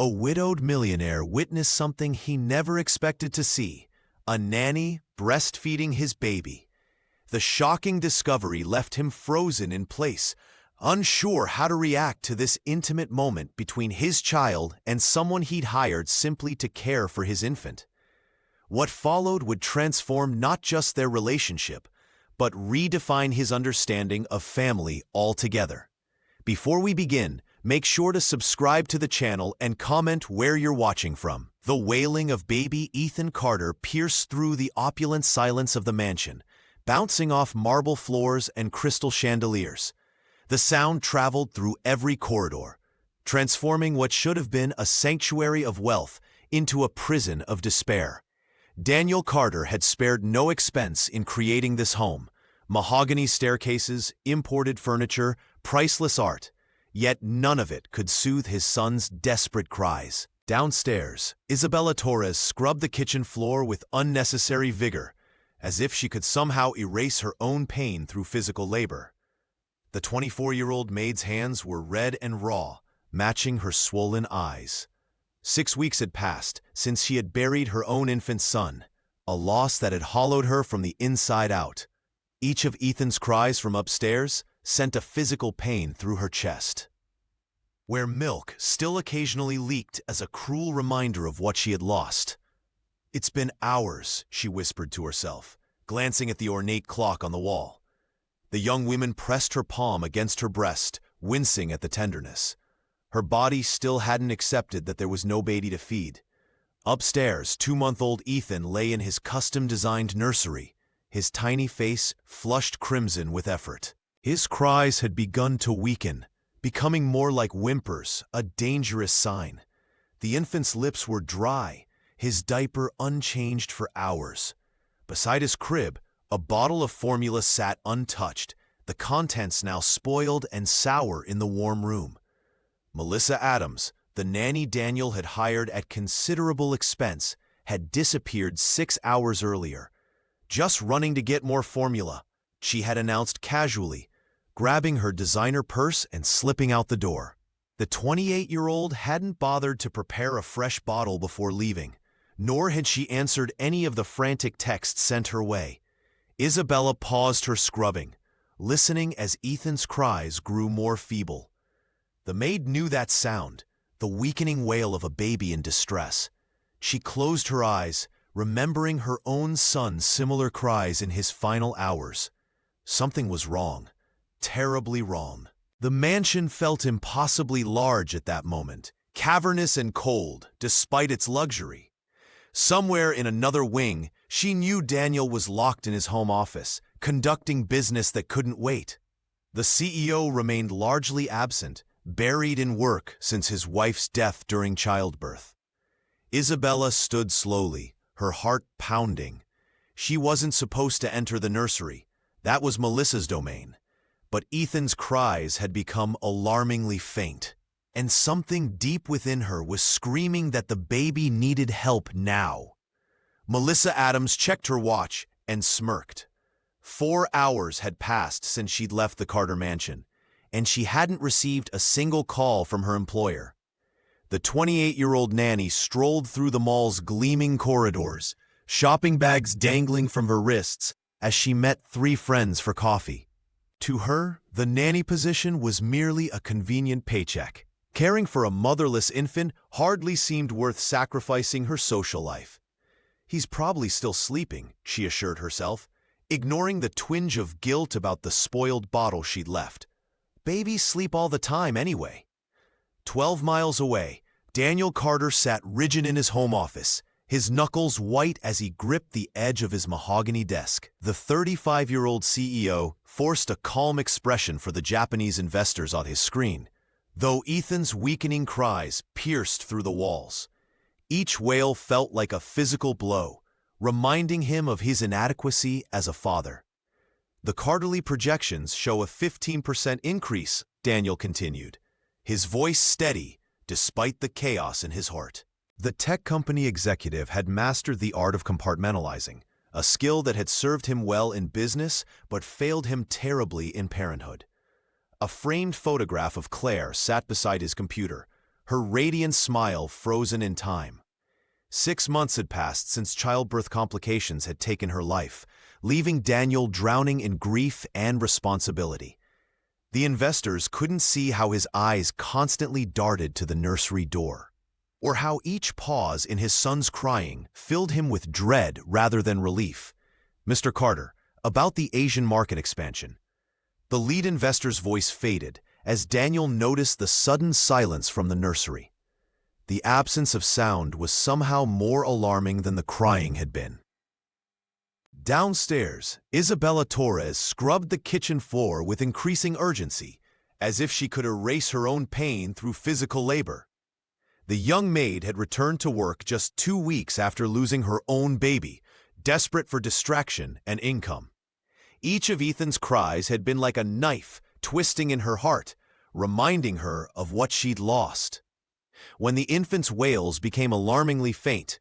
A widowed millionaire witnessed something he never expected to see: a nanny breastfeeding his baby. The shocking discovery left him frozen in place, unsure how to react to this intimate moment between his child and someone he'd hired simply to care for his infant. What followed would transform not just their relationship, but redefine his understanding of family altogether. Before we begin, make sure to subscribe to the channel and comment where you're watching from. The wailing of baby Ethan Carter pierced through the opulent silence of the mansion, bouncing off marble floors and crystal chandeliers. The sound traveled through every corridor, transforming what should have been a sanctuary of wealth into a prison of despair. Daniel Carter had spared no expense in creating this home: mahogany staircases, imported furniture, priceless art. Yet none of it could soothe his son's desperate cries. Downstairs, Isabella Torres scrubbed the kitchen floor with unnecessary vigor, as if she could somehow erase her own pain through physical labor. The 24-year-old maid's hands were red and raw, matching her swollen eyes. 6 weeks had passed since she had buried her own infant son, a loss that had hollowed her from the inside out. Each of Ethan's cries from upstairs sent a physical pain through her chest, where milk still occasionally leaked as a cruel reminder of what she had lost. "It's been hours," she whispered to herself, glancing at the ornate clock on the wall. The young woman pressed her palm against her breast, wincing at the tenderness. Her body still hadn't accepted that there was no baby to feed. Upstairs, 2-month-old Ethan lay in his custom-designed nursery, his tiny face flushed crimson with effort. His cries had begun to weaken, becoming more like whimpers, a dangerous sign. The infant's lips were dry, his diaper unchanged for hours. Beside his crib, a bottle of formula sat untouched, the contents now spoiled and sour in the warm room. Melissa Adams, the nanny Daniel had hired at considerable expense, had disappeared 6 hours earlier. "Just running to get more formula," she had announced casually, grabbing her designer purse and slipping out the door. The 28-year-old hadn't bothered to prepare a fresh bottle before leaving, nor had she answered any of the frantic texts sent her way. Isabella paused her scrubbing, listening as Ethan's cries grew more feeble. The maid knew that sound, the weakening wail of a baby in distress. She closed her eyes, remembering her own son's similar cries in his final hours. Something was wrong, terribly wrong. The mansion felt impossibly large at that moment, cavernous and cold, despite its luxury. Somewhere in another wing, she knew Daniel was locked in his home office, conducting business that couldn't wait. The CEO remained largely absent, buried in work since his wife's death during childbirth. Isabella stood slowly, her heart pounding. She wasn't supposed to enter the nursery. That was Melissa's domain. But Ethan's cries had become alarmingly faint, and something deep within her was screaming that the baby needed help now. Melissa Adams checked her watch and smirked. 4 hours had passed since she'd left the Carter mansion, and she hadn't received a single call from her employer. The 28-year-old nanny strolled through the mall's gleaming corridors, shopping bags dangling from her wrists as she met 3 friends for coffee. To her, the nanny position was merely a convenient paycheck. Caring for a motherless infant hardly seemed worth sacrificing her social life. "He's probably still sleeping," she assured herself, ignoring the twinge of guilt about the spoiled bottle she'd left. Babies sleep all the time anyway. 12 miles away, Daniel Carter sat rigid in his home office, his knuckles white as he gripped the edge of his mahogany desk. The 35-year-old CEO forced a calm expression for the Japanese investors on his screen, though Ethan's weakening cries pierced through the walls. Each wail felt like a physical blow, reminding him of his inadequacy as a father. "The Carterly projections show a 15% increase," Daniel continued, his voice steady despite the chaos in his heart. The tech company executive had mastered the art of compartmentalizing, a skill that had served him well in business but failed him terribly in parenthood. A framed photograph of Claire sat beside his computer, her radiant smile frozen in time. 6 months had passed since childbirth complications had taken her life, leaving Daniel drowning in grief and responsibility. The investors couldn't see how his eyes constantly darted to the nursery door, or how each pause in his son's crying filled him with dread rather than relief. "Mr. Carter, about the Asian market expansion." The lead investor's voice faded as Daniel noticed the sudden silence from the nursery. The absence of sound was somehow more alarming than the crying had been. Downstairs, Isabella Torres scrubbed the kitchen floor with increasing urgency, as if she could erase her own pain through physical labor. The young maid had returned to work just 2 weeks after losing her own baby, desperate for distraction and income. Each of Ethan's cries had been like a knife twisting in her heart, reminding her of what she'd lost. When the infant's wails became alarmingly faint,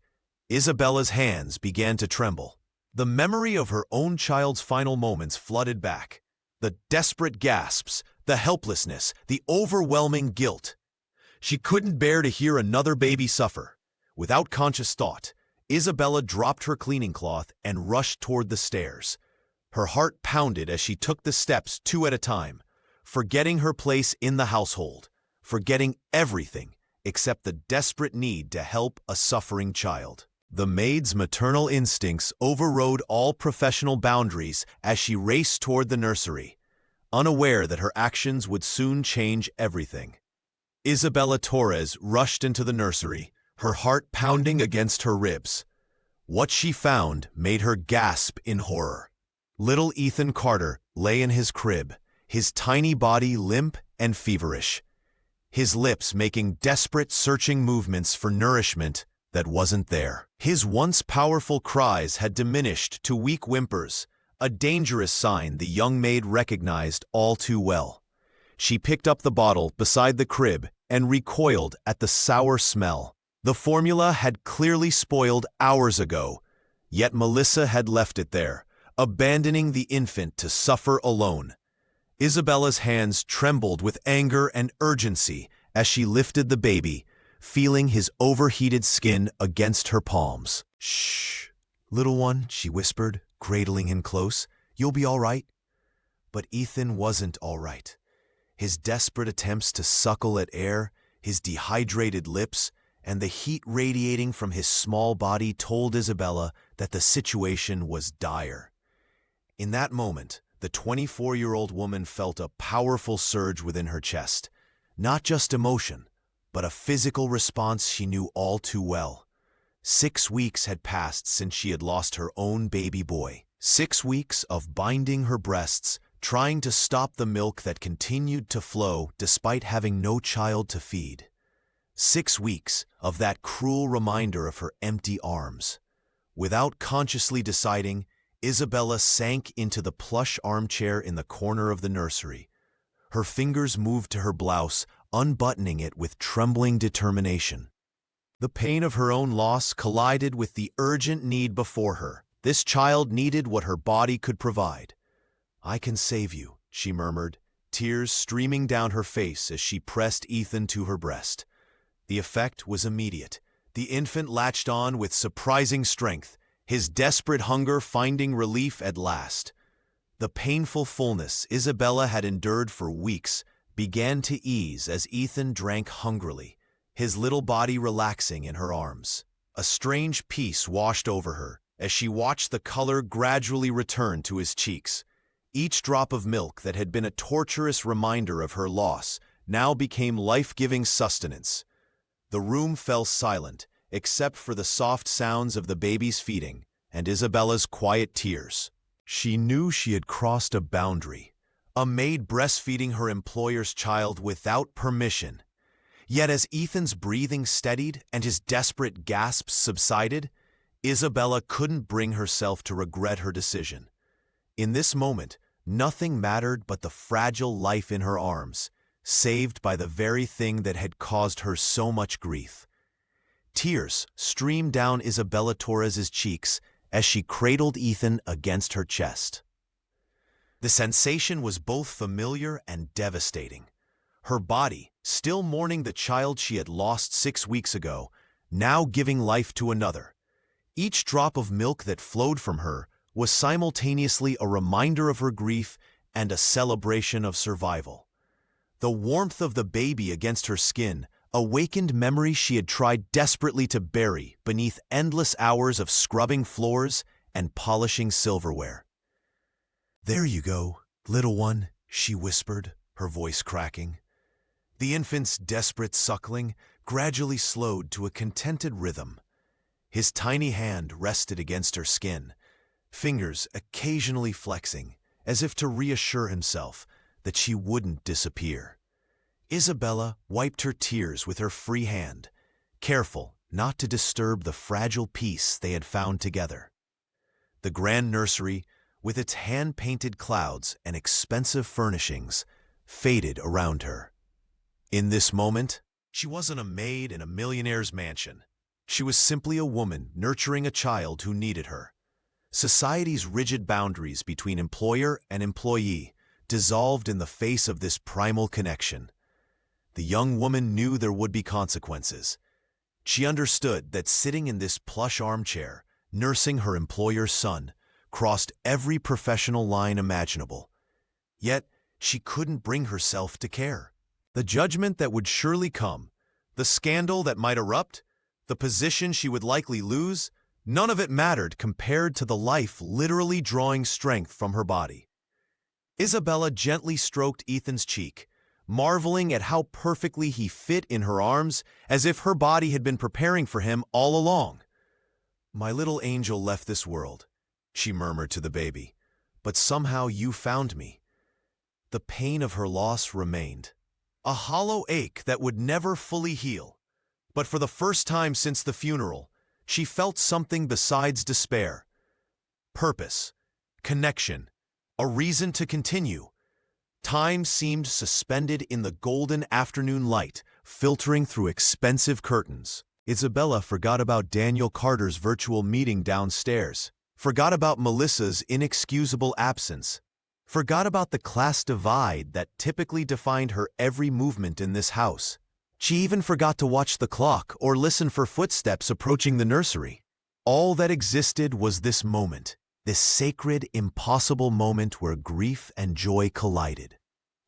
Isabella's hands began to tremble. The memory of her own child's final moments flooded back. The desperate gasps, the helplessness, the overwhelming guilt. She couldn't bear to hear another baby suffer. Without conscious thought, Isabella dropped her cleaning cloth and rushed toward the stairs. Her heart pounded as she took the steps 2 at a time, forgetting her place in the household, forgetting everything except the desperate need to help a suffering child. The maid's maternal instincts overrode all professional boundaries as she raced toward the nursery, unaware that her actions would soon change everything. Isabella Torres rushed into the nursery, her heart pounding against her ribs. What she found made her gasp in horror. Little Ethan Carter lay in his crib, his tiny body limp and feverish, his lips making desperate searching movements for nourishment that wasn't there. His once powerful cries had diminished to weak whimpers, a dangerous sign the young maid recognized all too well. She picked up the bottle beside the crib and recoiled at the sour smell. The formula had clearly spoiled hours ago, yet Melissa had left it there, abandoning the infant to suffer alone. Isabella's hands trembled with anger and urgency as she lifted the baby, feeling his overheated skin against her palms. "Shh, little one," she whispered, cradling him close. "You'll be all right." But Ethan wasn't all right. His desperate attempts to suckle at air, his dehydrated lips, and the heat radiating from his small body told Isabella that the situation was dire. In that moment, the 24-year-old woman felt a powerful surge within her chest. Not just emotion, but a physical response she knew all too well. 6 weeks had passed since she had lost her own baby boy. 6 weeks of binding her breasts, trying to stop the milk that continued to flow despite having no child to feed. 6 weeks of that cruel reminder of her empty arms. Without consciously deciding, Isabella sank into the plush armchair in the corner of the nursery. Her fingers moved to her blouse, unbuttoning it with trembling determination. The pain of her own loss collided with the urgent need before her. This child needed what her body could provide. "I can save you," she murmured, tears streaming down her face as she pressed Ethan to her breast. The effect was immediate. The infant latched on with surprising strength, his desperate hunger finding relief at last. The painful fullness Isabella had endured for weeks began to ease as Ethan drank hungrily, his little body relaxing in her arms. A strange peace washed over her as she watched the color gradually return to his cheeks. Each drop of milk that had been a torturous reminder of her loss now became life-giving sustenance. The room fell silent, except for the soft sounds of the baby's feeding and Isabella's quiet tears. She knew she had crossed a boundary, a maid breastfeeding her employer's child without permission. Yet as Ethan's breathing steadied and his desperate gasps subsided, Isabella couldn't bring herself to regret her decision. In this moment, nothing mattered but the fragile life in her arms, saved by the very thing that had caused her so much grief. Tears streamed down Isabella Torres's cheeks as she cradled Ethan against her chest. The sensation was both familiar and devastating. her body, still mourning the child she had lost 6 weeks ago, now giving life to another. Each drop of milk that flowed from her was simultaneously a reminder of her grief and a celebration of survival. The warmth of the baby against her skin awakened memories she had tried desperately to bury beneath endless hours of scrubbing floors and polishing silverware. "There you go, little one," she whispered, her voice cracking. The infant's desperate suckling gradually slowed to a contented rhythm. His tiny hand rested against her skin, fingers occasionally flexing, as if to reassure himself that she wouldn't disappear. Isabella wiped her tears with her free hand, careful not to disturb the fragile peace they had found together. The grand nursery, with its hand-painted clouds and expensive furnishings, faded around her. In this moment, she wasn't a maid in a millionaire's mansion. She was simply a woman nurturing a child who needed her. Society's rigid boundaries between employer and employee dissolved in the face of this primal connection. The young woman knew there would be consequences. She understood that sitting in this plush armchair, nursing her employer's son, crossed every professional line imaginable. Yet, she couldn't bring herself to care. The judgment that would surely come, the scandal that might erupt, the position she would likely lose, none of it mattered compared to the life literally drawing strength from her body. Isabella gently stroked Ethan's cheek, marveling at how perfectly he fit in her arms, as if her body had been preparing for him all along. "My little angel left this world," she murmured to the baby, "but somehow you found me." The pain of her loss remained, a hollow ache that would never fully heal. But for the first time since the funeral, she felt something besides despair. Purpose, connection, a reason to continue. Time seemed suspended in the golden afternoon light, filtering through expensive curtains. Isabella forgot about Daniel Carter's virtual meeting downstairs, forgot about Melissa's inexcusable absence, forgot about the class divide that typically defined her every movement in this house. She even forgot to watch the clock or listen for footsteps approaching the nursery. All that existed was this moment, this sacred, impossible moment where grief and joy collided,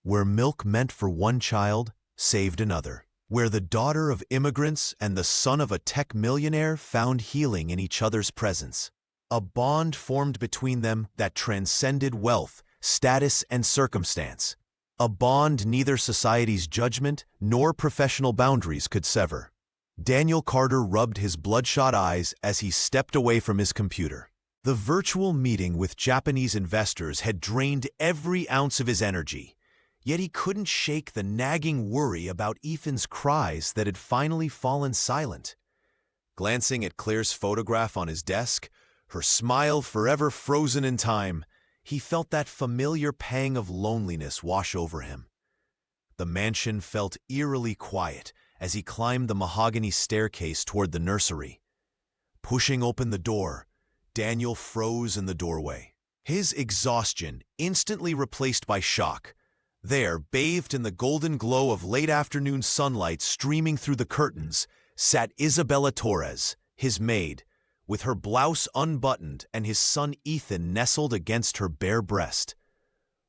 where milk meant for one child saved another, where the daughter of immigrants and the son of a tech millionaire found healing in each other's presence. A bond formed between them that transcended wealth, status, and circumstance. A bond neither society's judgment nor professional boundaries could sever. Daniel Carter rubbed his bloodshot eyes as he stepped away from his computer. The virtual meeting with Japanese investors had drained every ounce of his energy, yet he couldn't shake the nagging worry about Ethan's cries that had finally fallen silent. Glancing at Claire's photograph on his desk, her smile forever frozen in time, he felt that familiar pang of loneliness wash over him. The mansion felt eerily quiet as he climbed the mahogany staircase toward the nursery. Pushing open the door, Daniel froze in the doorway, his exhaustion instantly replaced by shock. There, bathed in the golden glow of late afternoon sunlight streaming through the curtains, sat Isabella Torres, his maid, with her blouse unbuttoned and his son Ethan nestled against her bare breast.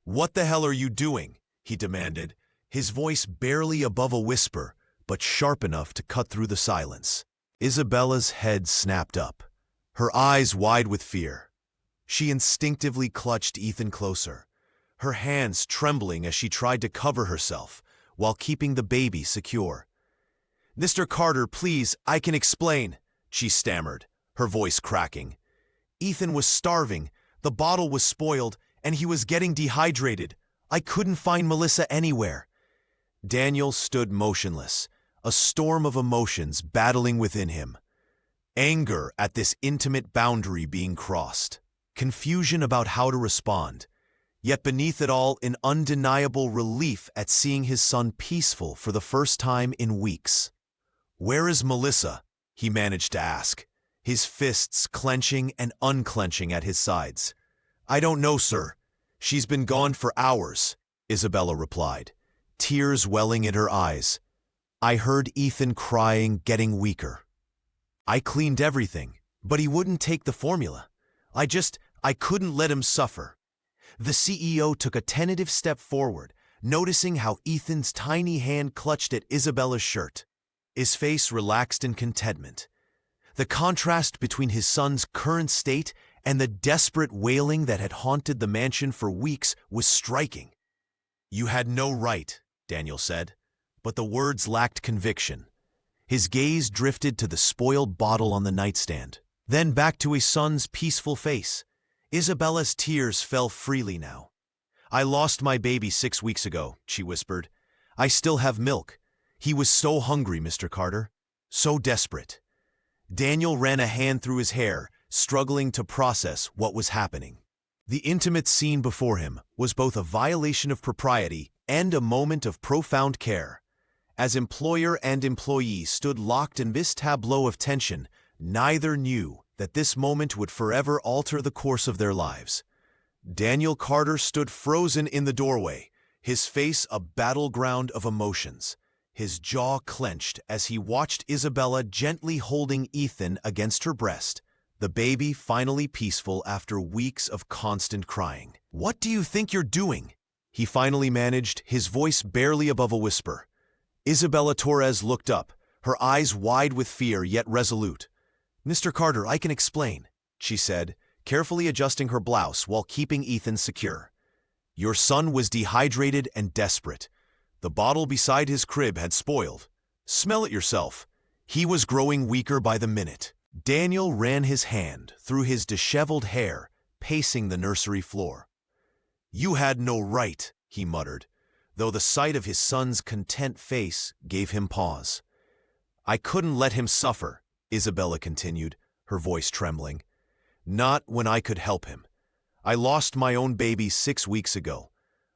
"What the hell are you doing?" he demanded, his voice barely above a whisper, but sharp enough to cut through the silence. Isabella's head snapped up, her eyes wide with fear. She instinctively clutched Ethan closer, her hands trembling as she tried to cover herself while keeping the baby secure. "Mr. Carter, please, I can explain," she stammered, her voice cracking. "Ethan was starving, the bottle was spoiled, and he was getting dehydrated. I couldn't find Melissa anywhere." Daniel stood motionless, a storm of emotions battling within him. Anger at this intimate boundary being crossed, confusion about how to respond, yet beneath it all an undeniable relief at seeing his son peaceful for the first time in weeks. "Where is Melissa?" he managed to ask, his fists clenching and unclenching at his sides. "I don't know, sir. She's been gone for hours," Isabella replied, tears welling in her eyes. I heard Ethan crying, getting weaker. I cleaned everything, but he wouldn't take the formula. I couldn't let him suffer. The CEO took a tentative step forward, noticing how Ethan's tiny hand clutched at Isabella's shirt. His face relaxed in contentment. The contrast between his son's current state and the desperate wailing that had haunted the mansion for weeks was striking. "You had no right," Daniel said, but the words lacked conviction. His gaze drifted to the spoiled bottle on the nightstand, then back to his son's peaceful face. Isabella's tears fell freely now. "I lost my baby 6 weeks ago," she whispered. "I still have milk. He was so hungry, Mr. Carter. So desperate." Daniel ran a hand through his hair, struggling to process what was happening. The intimate scene before him was both a violation of propriety and a moment of profound care. As employer and employee stood locked in this tableau of tension, neither knew that this moment would forever alter the course of their lives. Daniel Carter stood frozen in the doorway, his face a battleground of emotions. His jaw clenched as he watched Isabella gently holding Ethan against her breast, the baby finally peaceful after weeks of constant crying. "What do you think you're doing?" he finally managed, his voice barely above a whisper. Isabella Torres looked up, her eyes wide with fear yet resolute. "Mr. Carter, I can explain," she said, carefully adjusting her blouse while keeping Ethan secure. "Your son was dehydrated and desperate. The bottle beside his crib had spoiled. Smell it yourself. He was growing weaker by the minute." Daniel ran his hand through his disheveled hair, pacing the nursery floor. "You had no right," he muttered, though the sight of his son's content face gave him pause. "I couldn't let him suffer," Isabella continued, her voice trembling. "Not when I could help him. I lost my own baby 6 weeks ago.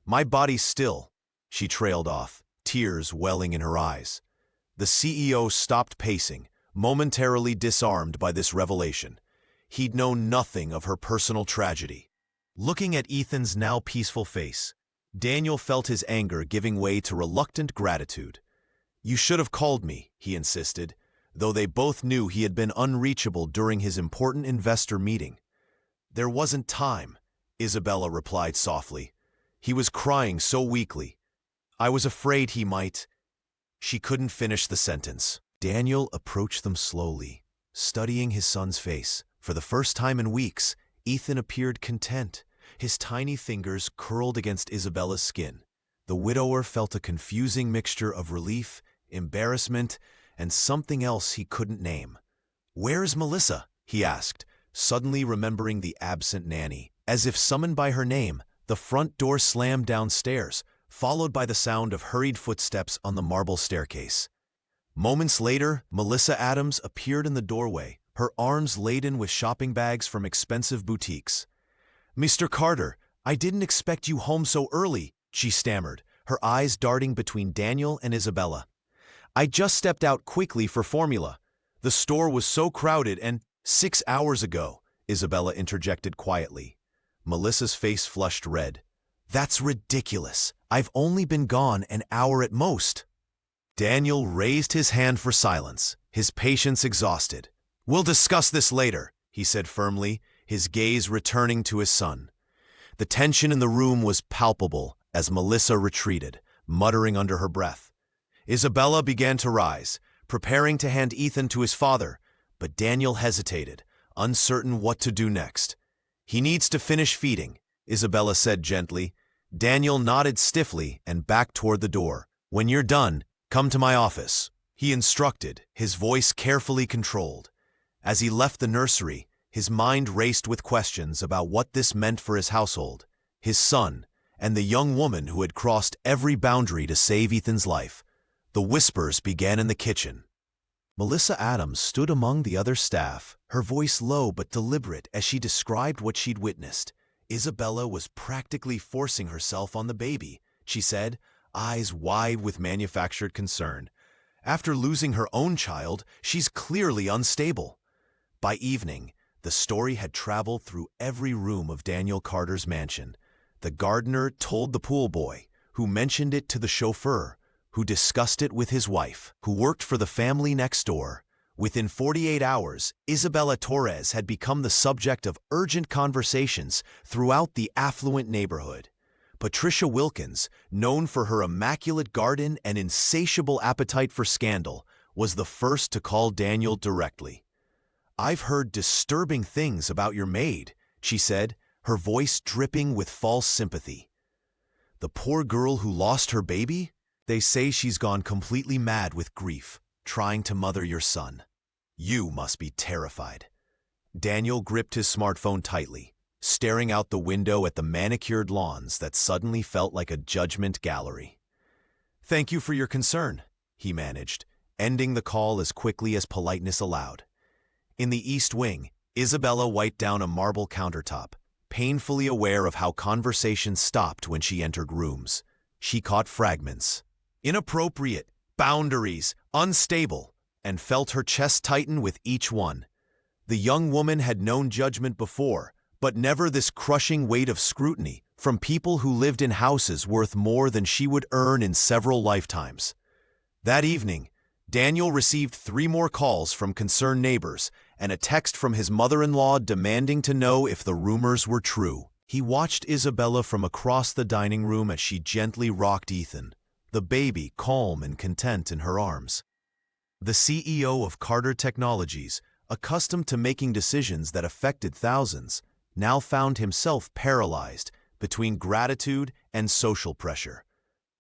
My body's still—" She trailed off, tears welling in her eyes. The CEO stopped pacing, momentarily disarmed by this revelation. He'd known nothing of her personal tragedy. Looking at Ethan's now peaceful face, Daniel felt his anger giving way to reluctant gratitude. "You should have called me," he insisted, though they both knew he had been unreachable during his important investor meeting. "There wasn't time," Isabella replied softly. "He was crying so weakly. I was afraid he might—" She couldn't finish the sentence. Daniel approached them slowly, studying his son's face. For the first time in weeks, Ethan appeared content, his tiny fingers curled against Isabella's skin. The widower felt a confusing mixture of relief, embarrassment, and something else he couldn't name. "Where's Melissa?" he asked, suddenly remembering the absent Nanny. As if summoned by her name, the front door slammed downstairs, followed by the sound of hurried footsteps on the marble staircase. Moments later, Melissa Adams appeared in the doorway, her arms laden with shopping bags from expensive boutiques. "Mr. Carter, I didn't expect you home so early," she stammered, her eyes darting between Daniel and Isabella. "I just stepped out quickly for formula. The store was so crowded and—" "6 hours ago," Isabella interjected quietly. Melissa's face flushed red. "That's ridiculous. I've only been gone an hour at most." Daniel raised his hand for silence, his patience exhausted. "We'll discuss this later," he said firmly, his gaze returning to his son. The tension in the room was palpable as Melissa retreated, muttering under her breath. Isabella began to rise, preparing to hand Ethan to his father, but Daniel hesitated, uncertain what to do next. "He needs to finish feeding," Isabella said gently. Daniel nodded stiffly and backed toward the door. "When you're done, come to my office," he instructed, his voice carefully controlled. As he left the nursery, his mind raced with questions about what this meant for his household, his son, and the young woman who had crossed every boundary to save Ethan's life. The whispers began in the kitchen. Melissa Adams stood among the other staff, her voice low but deliberate as she described what she'd witnessed. "Isabella was practically forcing herself on the baby," she said, eyes wide with manufactured concern. "After losing her own child, she's clearly unstable." By evening, the story had traveled through every room of Daniel Carter's mansion. The gardener told the pool boy, who mentioned it to the chauffeur, who discussed it with his wife, who worked for the family next door. Within 48 hours, Isabella Torres had become the subject of urgent conversations throughout the affluent neighborhood. Patricia Wilkins, known for her immaculate garden and insatiable appetite for scandal, was the first to call Daniel directly. "I've heard disturbing things about your maid," she said, her voice dripping with false sympathy. "The poor girl who lost her baby? They say she's gone completely mad with grief, trying to mother your son. You must be terrified." Daniel gripped his smartphone tightly, staring out the window at the manicured lawns that suddenly felt like a judgment gallery. "Thank you for your concern," he managed, ending the call as quickly as politeness allowed. In the East Wing, Isabella wiped down a marble countertop, painfully aware of how conversation stopped when she entered rooms. She caught fragments. Inappropriate, boundaries, unstable, and felt her chest tighten with each one. The young woman had known judgment before, but never this crushing weight of scrutiny from people who lived in houses worth more than she would earn in several lifetimes. That evening, Daniel received 3 more calls from concerned neighbors and a text from his mother-in-law demanding to know if the rumors were true. He watched Isabella from across the dining room as she gently rocked Ethan, the baby calm and content in her arms. The CEO of Carter Technologies, accustomed to making decisions that affected thousands, now found himself paralyzed between gratitude and social pressure.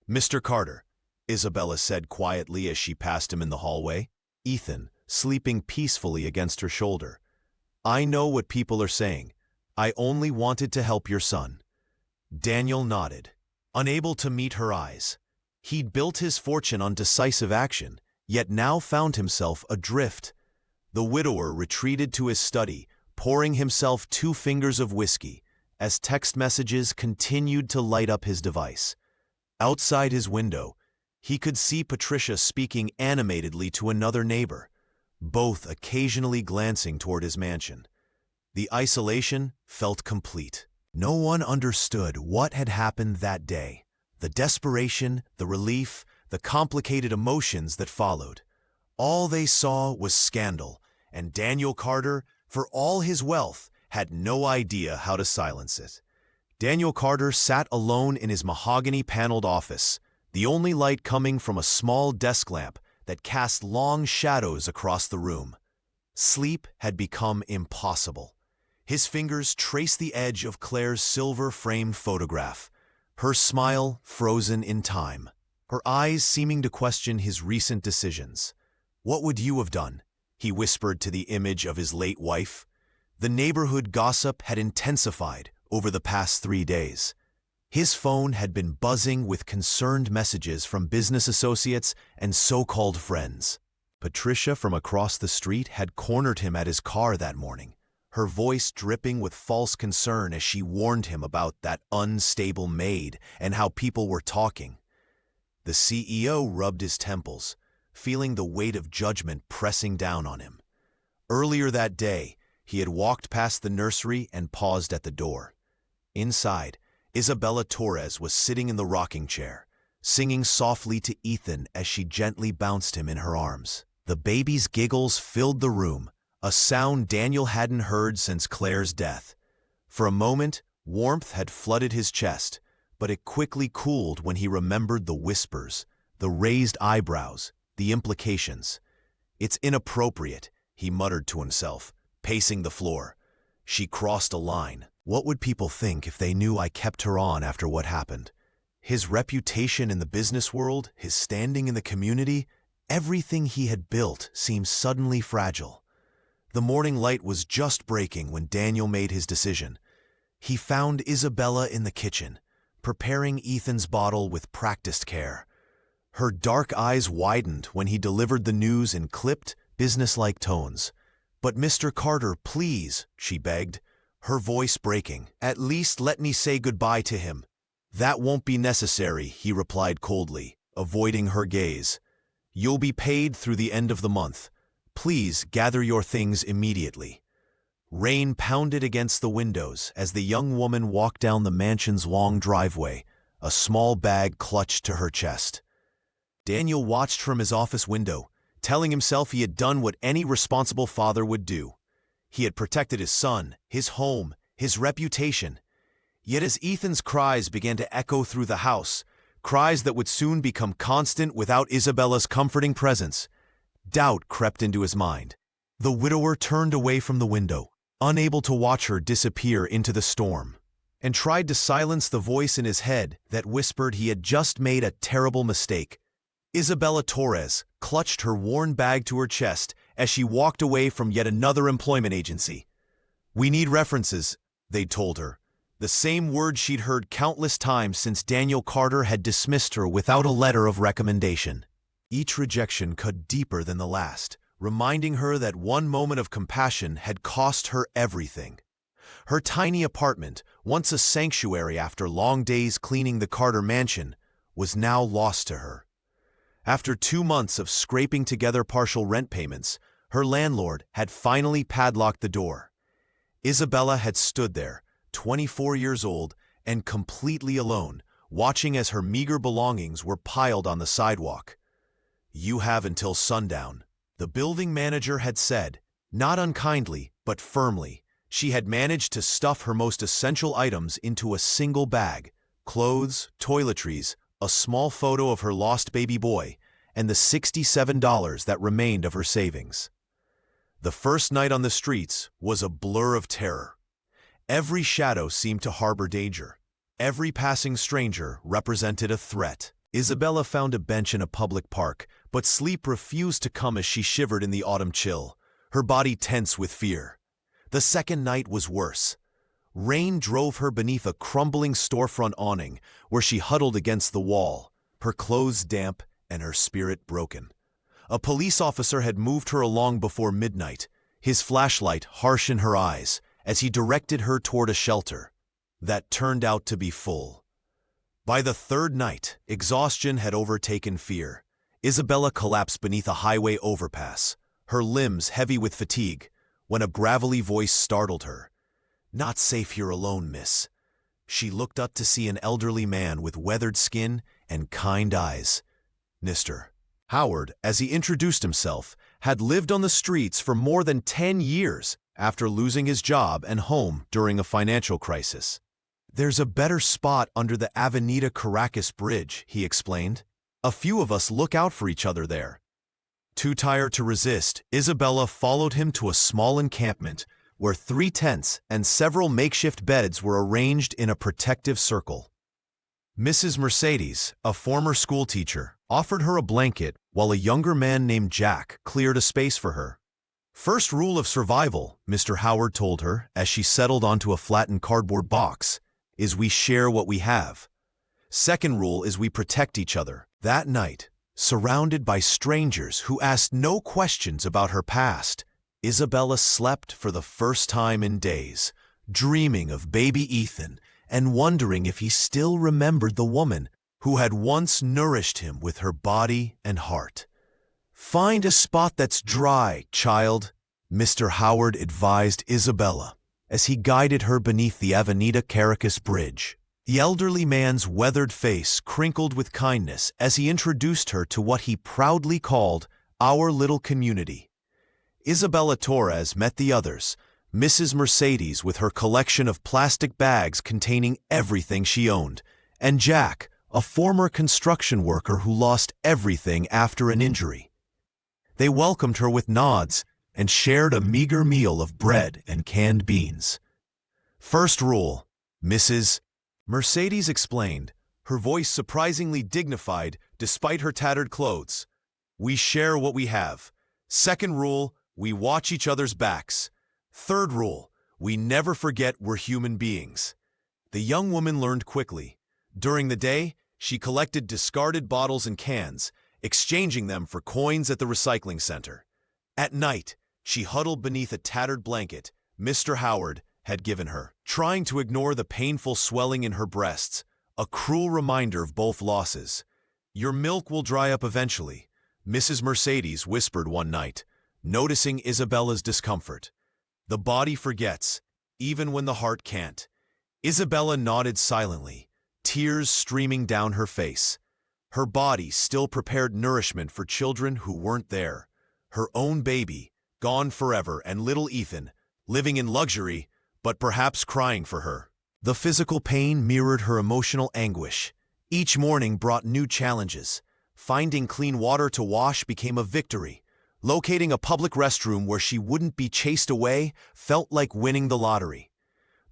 "Mr. Carter," Isabella said quietly as she passed him in the hallway, Ethan sleeping peacefully against her shoulder. "I know what people are saying. I only wanted to help your son." Daniel nodded, unable to meet her eyes. He'd built his fortune on decisive action, yet now found himself adrift. The widower retreated to his study, pouring himself 2 fingers of whiskey, as text messages continued to light up his device. Outside his window, he could see Patricia speaking animatedly to another neighbor, both occasionally glancing toward his mansion. The isolation felt complete. No one understood what had happened that day. The desperation, the relief, the complicated emotions that followed. All they saw was scandal, and Daniel Carter, for all his wealth, had no idea how to silence it. Daniel Carter sat alone in his mahogany-paneled office, the only light coming from a small desk lamp that cast long shadows across the room. Sleep had become impossible. His fingers traced the edge of Claire's silver-framed photograph, her smile frozen in time, her eyes seeming to question his recent decisions. "What would you have done?" he whispered to the image of his late wife. The neighborhood gossip had intensified over the past 3 days. His phone had been buzzing with concerned messages from business associates and so-called friends. Patricia from across the street had cornered him at his car that morning, her voice dripping with false concern as she warned him about that unstable maid and how people were talking. The CEO rubbed his temples, feeling the weight of judgment pressing down on him. Earlier that day, he had walked past the nursery and paused at the door. Inside, Isabella Torres was sitting in the rocking chair, singing softly to Ethan as she gently bounced him in her arms. The baby's giggles filled the room, a sound Daniel hadn't heard since Claire's death. For a moment, warmth had flooded his chest, but it quickly cooled when he remembered the whispers, the raised eyebrows, the implications. "It's inappropriate," he muttered to himself, pacing the floor. "She crossed a line. What would people think if they knew I kept her on after what happened?" His reputation in the business world, his standing in the community, everything he had built seemed suddenly fragile. The morning light was just breaking when Daniel made his decision. He found Isabella in the kitchen, preparing Ethan's bottle with practiced care. Her dark eyes widened when he delivered the news in clipped, businesslike tones. "But Mr. Carter, please," she begged, her voice breaking. "At least let me say goodbye to him." "That won't be necessary," he replied coldly, avoiding her gaze. "You'll be paid through the end of the month. Please gather your things immediately." Rain pounded against the windows as the young woman walked down the mansion's long driveway, a small bag clutched to her chest. Daniel watched from his office window, telling himself he had done what any responsible father would do. He had protected his son, his home, his reputation. Yet as Ethan's cries began to echo through the house, cries that would soon become constant without Isabella's comforting presence, doubt crept into his mind. The widower turned away from the window, unable to watch her disappear into the storm, and tried to silence the voice in his head that whispered he had just made a terrible mistake. Isabella Torres clutched her worn bag to her chest as she walked away from yet another employment agency. "We need references," they'd told her, the same word she'd heard countless times since Daniel Carter had dismissed her without a letter of recommendation. Each rejection cut deeper than the last, reminding her that one moment of compassion had cost her everything. Her tiny apartment, once a sanctuary after long days cleaning the Carter mansion, was now lost to her. After 2 months of scraping together partial rent payments, her landlord had finally padlocked the door. Isabella had stood there, 24 years old and completely alone, watching as her meager belongings were piled on the sidewalk. "You have until sundown," the building manager had said, not unkindly but firmly. She had managed to stuff her most essential items into a single bag: clothes, toiletries, a small photo of her lost baby boy, and the $67 that remained of her savings. The first night on the streets was a blur of terror. Every shadow seemed to harbor danger. Every passing stranger represented a threat. Isabella found a bench in a public park, but sleep refused to come as she shivered in the autumn chill, her body tense with fear. The second night was worse. Rain drove her beneath a crumbling storefront awning, where she huddled against the wall, her clothes damp and her spirit broken. A police officer had moved her along before midnight, his flashlight harsh in her eyes, as he directed her toward a shelter that turned out to be full. By the third night, exhaustion had overtaken fear. Isabella collapsed beneath a highway overpass, her limbs heavy with fatigue, when a gravelly voice startled her. "Not safe here alone, miss." She looked up to see an elderly man with weathered skin and kind eyes. Mr. Howard, as he introduced himself, had lived on the streets for more than 10 years after losing his job and home during a financial crisis. "There's a better spot under the Avenida Caracas Bridge," he explained. "A few of us look out for each other there." Too tired to resist, Isabella followed him to a small encampment where 3 tents and several makeshift beds were arranged in a protective circle. Mrs. Mercedes, a former schoolteacher, offered her a blanket while a younger man named Jack cleared a space for her. "First rule of survival," Mr. Howard told her as she settled onto a flattened cardboard box, "is we share what we have. Second rule is we protect each other." That night, surrounded by strangers who asked no questions about her past, Isabella slept for the first time in days, dreaming of baby Ethan and wondering if he still remembered the woman who had once nourished him with her body and heart. "Find a spot that's dry, child," Mr. Howard advised Isabella as he guided her beneath the Avenida Caracas Bridge. The elderly man's weathered face crinkled with kindness as he introduced her to what he proudly called our little community. Isabella Torres met the others, Mrs. Mercedes with her collection of plastic bags containing everything she owned, and Jack, a former construction worker who lost everything after an injury. They welcomed her with nods and shared a meager meal of bread and canned beans. "First rule," Mrs. Mercedes explained, her voice surprisingly dignified despite her tattered clothes. "We share what we have. Second rule, we watch each other's backs. Third rule, we never forget we're human beings." The young woman learned quickly. During the day, she collected discarded bottles and cans, exchanging them for coins at the recycling center. At night, she huddled beneath a tattered blanket Mr. Howard had given her, trying to ignore the painful swelling in her breasts, a cruel reminder of both losses. "Your milk will dry up eventually," Mrs. Mercedes whispered one night, noticing Isabella's discomfort. "The body forgets, even when the heart can't." Isabella nodded silently, tears streaming down her face. Her body still prepared nourishment for children who weren't there. Her own baby, gone forever, and little Ethan, living in luxury, but perhaps crying for her. The physical pain mirrored her emotional anguish. Each morning brought new challenges. Finding clean water to wash became a victory. Locating a public restroom where she wouldn't be chased away felt like winning the lottery.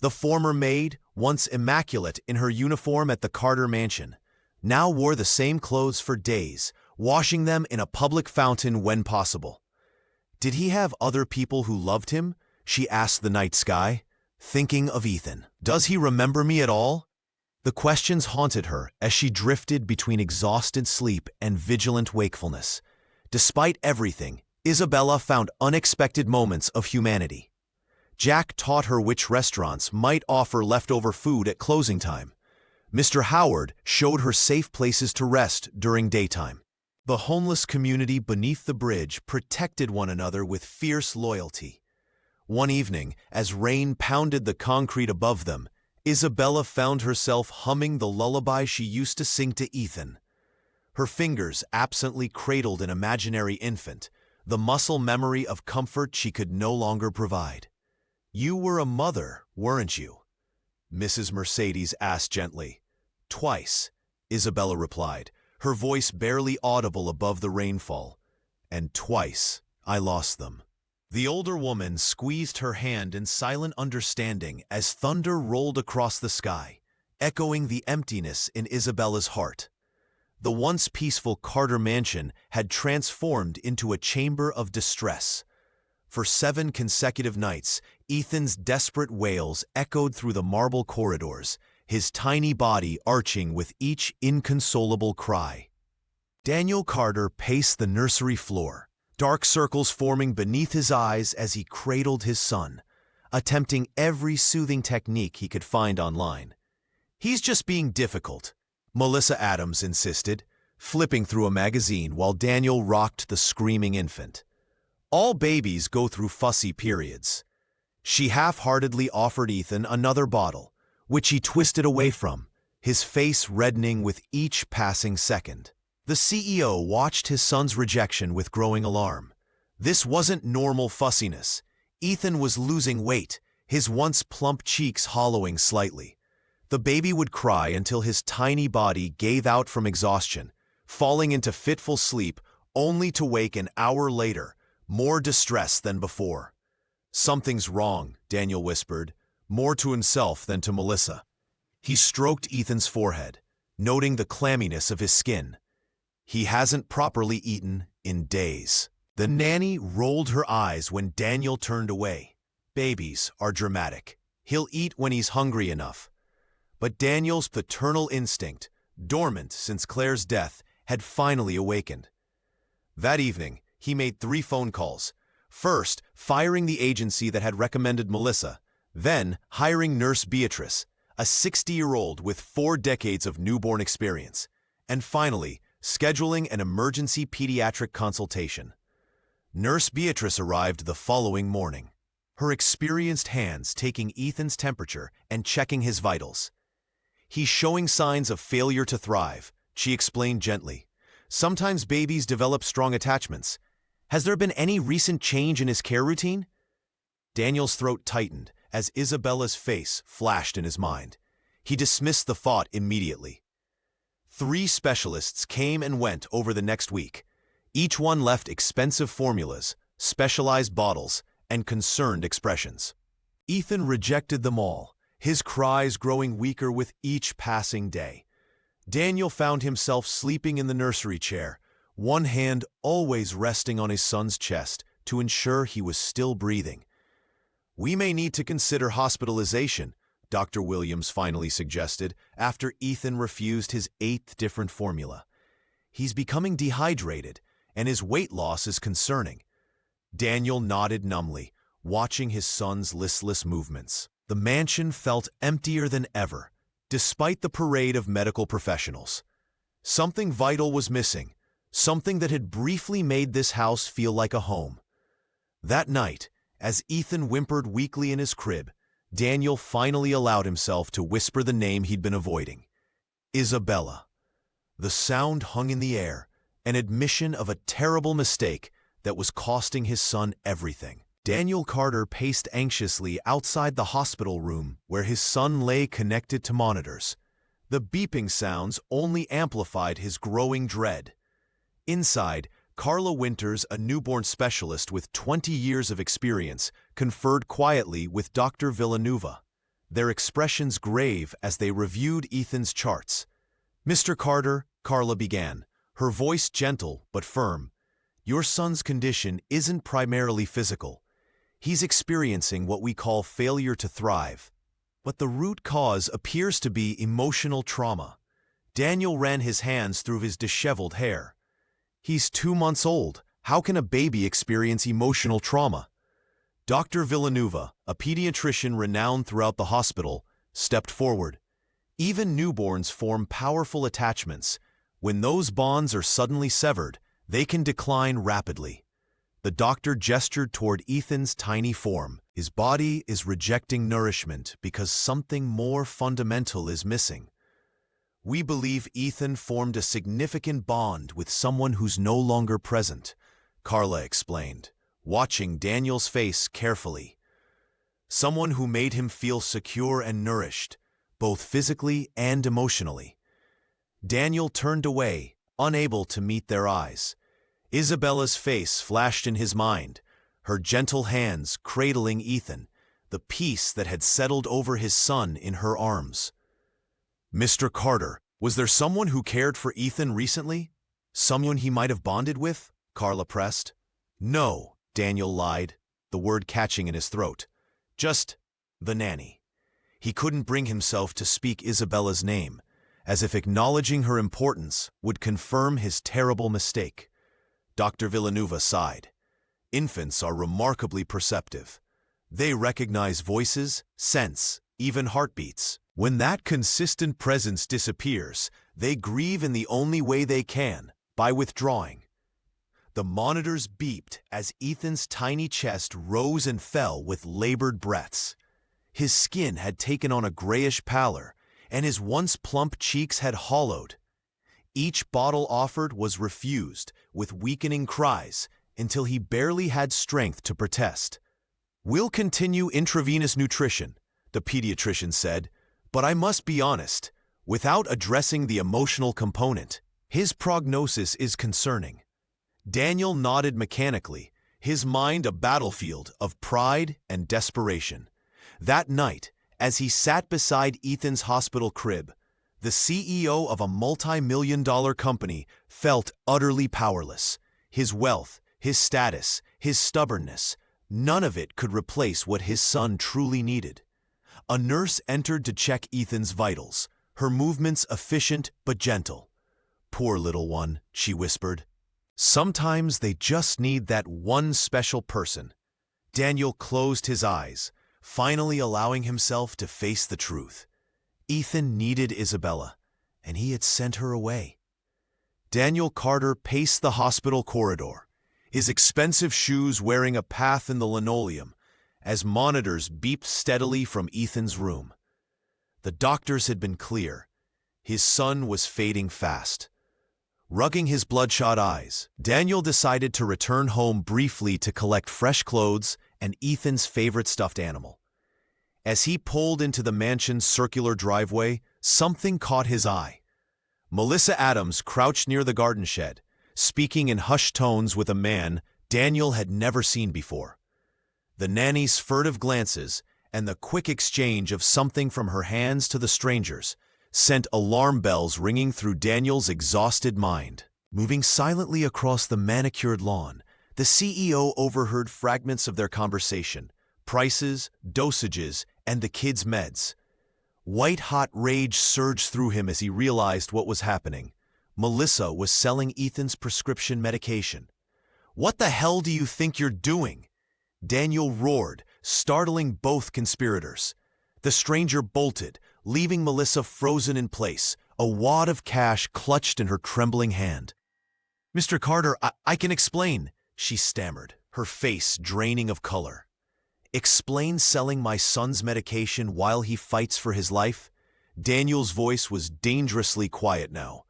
The former maid, once immaculate in her uniform at the Carter mansion, now wore the same clothes for days, washing them in a public fountain when possible. Did he have other people who loved him? She asked the night sky, thinking of Ethan. Does he remember me at all? The questions haunted her as she drifted between exhausted sleep and vigilant wakefulness. Despite everything, Isabella found unexpected moments of humanity. Jack taught her which restaurants might offer leftover food at closing time. Mr. Howard showed her safe places to rest during daytime. The homeless community beneath the bridge protected one another with fierce loyalty. One evening, as rain pounded the concrete above them, Isabella found herself humming the lullaby she used to sing to Ethan. Her fingers absently cradled an imaginary infant, the muscle memory of comfort she could no longer provide. "You were a mother, weren't you?" Mrs. Mercedes asked gently. "Twice," Isabella replied, her voice barely audible above the rainfall. "And twice I lost them." The older woman squeezed her hand in silent understanding as thunder rolled across the sky, echoing the emptiness in Isabella's heart. The once peaceful Carter mansion had transformed into a chamber of distress. For 7 consecutive nights, Ethan's desperate wails echoed through the marble corridors, his tiny body arching with each inconsolable cry. Daniel Carter paced the nursery floor, dark circles forming beneath his eyes as he cradled his son, attempting every soothing technique he could find online. "He's just being difficult," Melissa Adams insisted, flipping through a magazine while Daniel rocked the screaming infant. "All babies go through fussy periods." She half-heartedly offered Ethan another bottle, which he twisted away from, his face reddening with each passing second. The CEO watched his son's rejection with growing alarm. This wasn't normal fussiness. Ethan was losing weight, his once plump cheeks hollowing slightly. The baby would cry until his tiny body gave out from exhaustion, falling into fitful sleep only to wake an hour later, more distressed than before. "Something's wrong," Daniel whispered, more to himself than to Melissa. He stroked Ethan's forehead, noting the clamminess of his skin. "He hasn't properly eaten in days." The nanny rolled her eyes when Daniel turned away. Babies are dramatic. He'll eat when he's hungry enough. But Daniel's paternal instinct, dormant since Claire's death, had finally awakened. That evening, he made 3 phone calls. First, firing the agency that had recommended Melissa, then hiring Nurse Beatrice, a 60-year-old with 4 decades of newborn experience, and finally, scheduling an emergency pediatric consultation. Nurse Beatrice arrived the following morning, her experienced hands taking Ethan's temperature and checking his vitals. "He's showing signs of failure to thrive," she explained gently. "Sometimes babies develop strong attachments. Has there been any recent change in his care routine?" Daniel's throat tightened as Isabella's face flashed in his mind. He dismissed the thought immediately. 3 specialists came and went over the next week. Each one left expensive formulas, specialized bottles, and concerned expressions. Ethan rejected them all, his cries growing weaker with each passing day. Daniel found himself sleeping in the nursery chair, one hand always resting on his son's chest to ensure he was still breathing. "We may need to consider hospitalization," Dr. Williams finally suggested after Ethan refused his 8th different formula. "He's becoming dehydrated, and his weight loss is concerning." Daniel nodded numbly, watching his son's listless movements. The mansion felt emptier than ever, despite the parade of medical professionals. Something vital was missing, something that had briefly made this house feel like a home. That night, as Ethan whimpered weakly in his crib, Daniel finally allowed himself to whisper the name he'd been avoiding. Isabella. The sound hung in the air, an admission of a terrible mistake that was costing his son everything. Daniel Carter paced anxiously outside the hospital room where his son lay connected to monitors. The beeping sounds only amplified his growing dread. Inside, Carla Winters, a newborn specialist with 20 years of experience, conferred quietly with Dr. Villanueva, their expressions grave as they reviewed Ethan's charts. "Mr. Carter," Carla began, her voice gentle but firm, "your son's condition isn't primarily physical. He's experiencing what we call failure to thrive. But the root cause appears to be emotional trauma." Daniel ran his hands through his disheveled hair. "He's 2 months old. How can a baby experience emotional trauma?" Dr. Villanueva, a pediatrician renowned throughout the hospital, stepped forward. "Even newborns form powerful attachments. When those bonds are suddenly severed, they can decline rapidly." The doctor gestured toward Ethan's tiny form. "His body is rejecting nourishment because something more fundamental is missing. We believe Ethan formed a significant bond with someone who's no longer present," Carla explained, watching Daniel's face carefully. "Someone who made him feel secure and nourished, both physically and emotionally." Daniel turned away, unable to meet their eyes. Isabella's face flashed in his mind, her gentle hands cradling Ethan, the peace that had settled over his son in her arms. "Mr. Carter, was there someone who cared for Ethan recently? Someone he might have bonded with?" Carla pressed. "No," Daniel lied, the word catching in his throat. "Just the nanny." He couldn't bring himself to speak Isabella's name, as if acknowledging her importance would confirm his terrible mistake. Dr. Villanueva sighed. "Infants are remarkably perceptive. They recognize voices, sense, even heartbeats. When that consistent presence disappears, they grieve in the only way they can, by withdrawing." The monitors beeped as Ethan's tiny chest rose and fell with labored breaths. His skin had taken on a grayish pallor, and his once plump cheeks had hollowed. Each bottle offered was refused, with weakening cries, until he barely had strength to protest. "We'll continue intravenous nutrition," the pediatrician said, "but I must be honest, without addressing the emotional component, his prognosis is concerning." Daniel nodded mechanically, his mind a battlefield of pride and desperation. That night, as he sat beside Ethan's hospital crib, the CEO of a multi-million-dollar company felt utterly powerless. His wealth, his status, his stubbornness, none of it could replace what his son truly needed. A nurse entered to check Ethan's vitals, her movements efficient but gentle. "Poor little one," she whispered. "Sometimes they just need that one special person." Daniel closed his eyes, finally allowing himself to face the truth. Ethan needed Isabella, and he had sent her away. Daniel Carter paced the hospital corridor, his expensive shoes wearing a path in the linoleum, as monitors beeped steadily from Ethan's room. The doctors had been clear. His son was fading fast. Rubbing his bloodshot eyes, Daniel decided to return home briefly to collect fresh clothes and Ethan's favorite stuffed animal. As he pulled into the mansion's circular driveway, something caught his eye. Melissa Adams crouched near the garden shed, speaking in hushed tones with a man Daniel had never seen before. The nanny's furtive glances and the quick exchange of something from her hands to the strangers sent alarm bells ringing through Daniel's exhausted mind. Moving silently across the manicured lawn, the CEO overheard fragments of their conversation, prices, dosages, and the kids' meds. White-hot rage surged through him as he realized what was happening. Melissa was selling Ethan's prescription medication. "What the hell do you think you're doing?" Daniel roared, startling both conspirators. The stranger bolted, leaving Melissa frozen in place, a wad of cash clutched in her trembling hand. "Mr. Carter, I can explain," she stammered, her face draining of color. "Explain selling my son's medication while he fights for his life?" Daniel's voice was dangerously quiet now.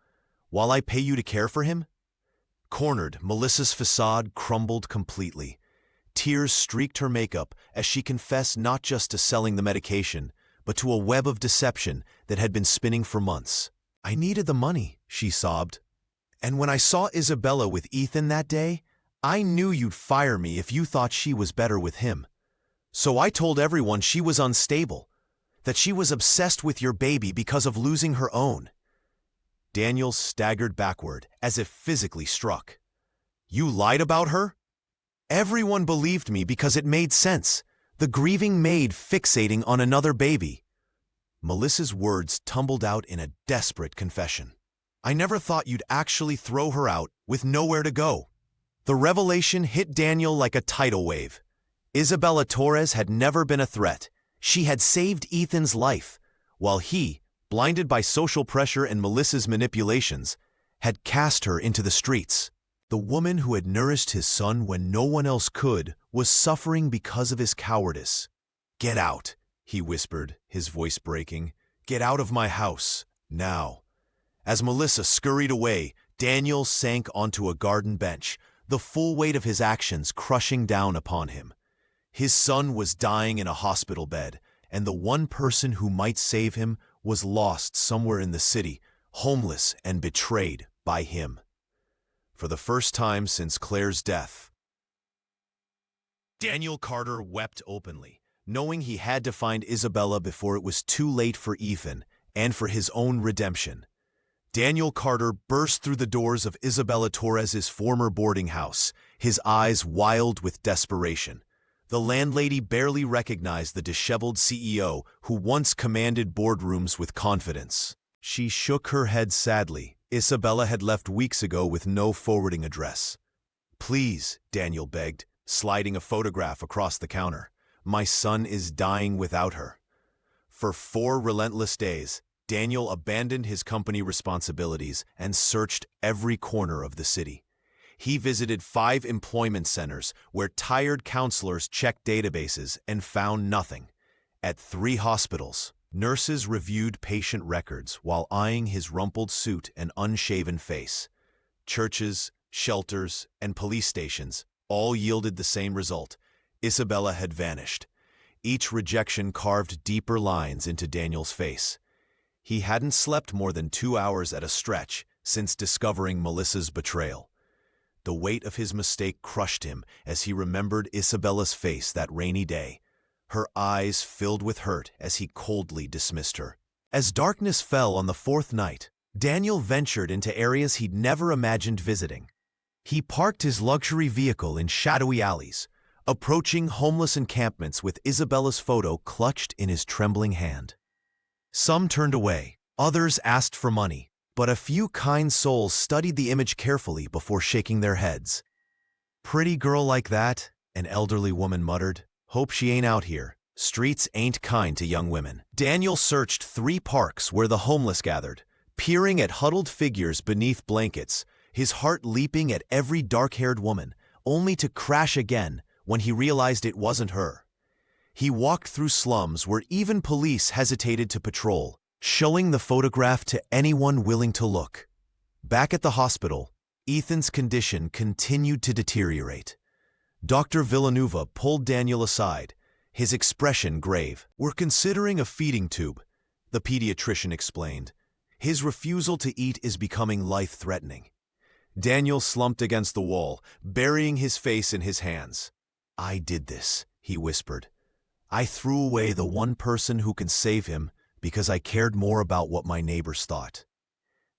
"While I pay you to care for him?" Cornered, Melissa's facade crumbled completely. Tears streaked her makeup as she confessed not just to selling the medication, but to a web of deception that had been spinning for months. "I needed the money," she sobbed. "And when I saw Isabella with Ethan that day, I knew you'd fire me if you thought she was better with him. So I told everyone she was unstable, that she was obsessed with your baby because of losing her own." Daniel staggered backward, as if physically struck. "You lied about her?" "Everyone believed me because it made sense. The grieving maid fixating on another baby." Melissa's words tumbled out in a desperate confession. "I never thought you'd actually throw her out with nowhere to go." The revelation hit Daniel like a tidal wave. Isabella Torres had never been a threat. She had saved Ethan's life, while he, blinded by social pressure and Melissa's manipulations, had cast her into the streets. The woman who had nourished his son when no one else could was suffering because of his cowardice. "Get out," he whispered, his voice breaking. "Get out of my house, now." As Melissa scurried away, Daniel sank onto a garden bench, the full weight of his actions crushing down upon him. His son was dying in a hospital bed, and the one person who might save him was lost somewhere in the city, homeless and betrayed by him. For the first time since Claire's death, Daniel Carter wept openly, knowing he had to find Isabella before it was too late for Ethan and for his own redemption. Daniel Carter burst through the doors of Isabella Torres's former boarding house, his eyes wild with desperation. The landlady barely recognized the disheveled CEO who once commanded boardrooms with confidence. She shook her head sadly. Isabella had left weeks ago with no forwarding address. "Please," Daniel begged, sliding a photograph across the counter. "My son is dying without her." For 4 relentless days, Daniel abandoned his company responsibilities and searched every corner of the city. He visited 5 employment centers where tired counselors checked databases and found nothing. At 3 hospitals, nurses reviewed patient records while eyeing his rumpled suit and unshaven face. Churches, shelters, and police stations all yielded the same result. Isabella had vanished. Each rejection carved deeper lines into Daniel's face. He hadn't slept more than 2 hours at a stretch since discovering Melissa's betrayal. The weight of his mistake crushed him as he remembered Isabella's face that rainy day. Her eyes filled with hurt as he coldly dismissed her. As darkness fell on the 4th night, Daniel ventured into areas he'd never imagined visiting. He parked his luxury vehicle in shadowy alleys, approaching homeless encampments with Isabella's photo clutched in his trembling hand. Some turned away, others asked for money, but a few kind souls studied the image carefully before shaking their heads. "Pretty girl like that," an elderly woman muttered. "Hope she ain't out here. Streets ain't kind to young women." Daniel searched 3 parks where the homeless gathered, peering at huddled figures beneath blankets, his heart leaping at every dark-haired woman, only to crash again when he realized it wasn't her. He walked through slums where even police hesitated to patrol, showing the photograph to anyone willing to look. Back at the hospital, Ethan's condition continued to deteriorate. Dr. Villanueva pulled Daniel aside, his expression grave. "We're considering a feeding tube," the pediatrician explained. "His refusal to eat is becoming life-threatening." Daniel slumped against the wall, burying his face in his hands. "I did this," he whispered. "I threw away the one person who can save him because I cared more about what my neighbors thought."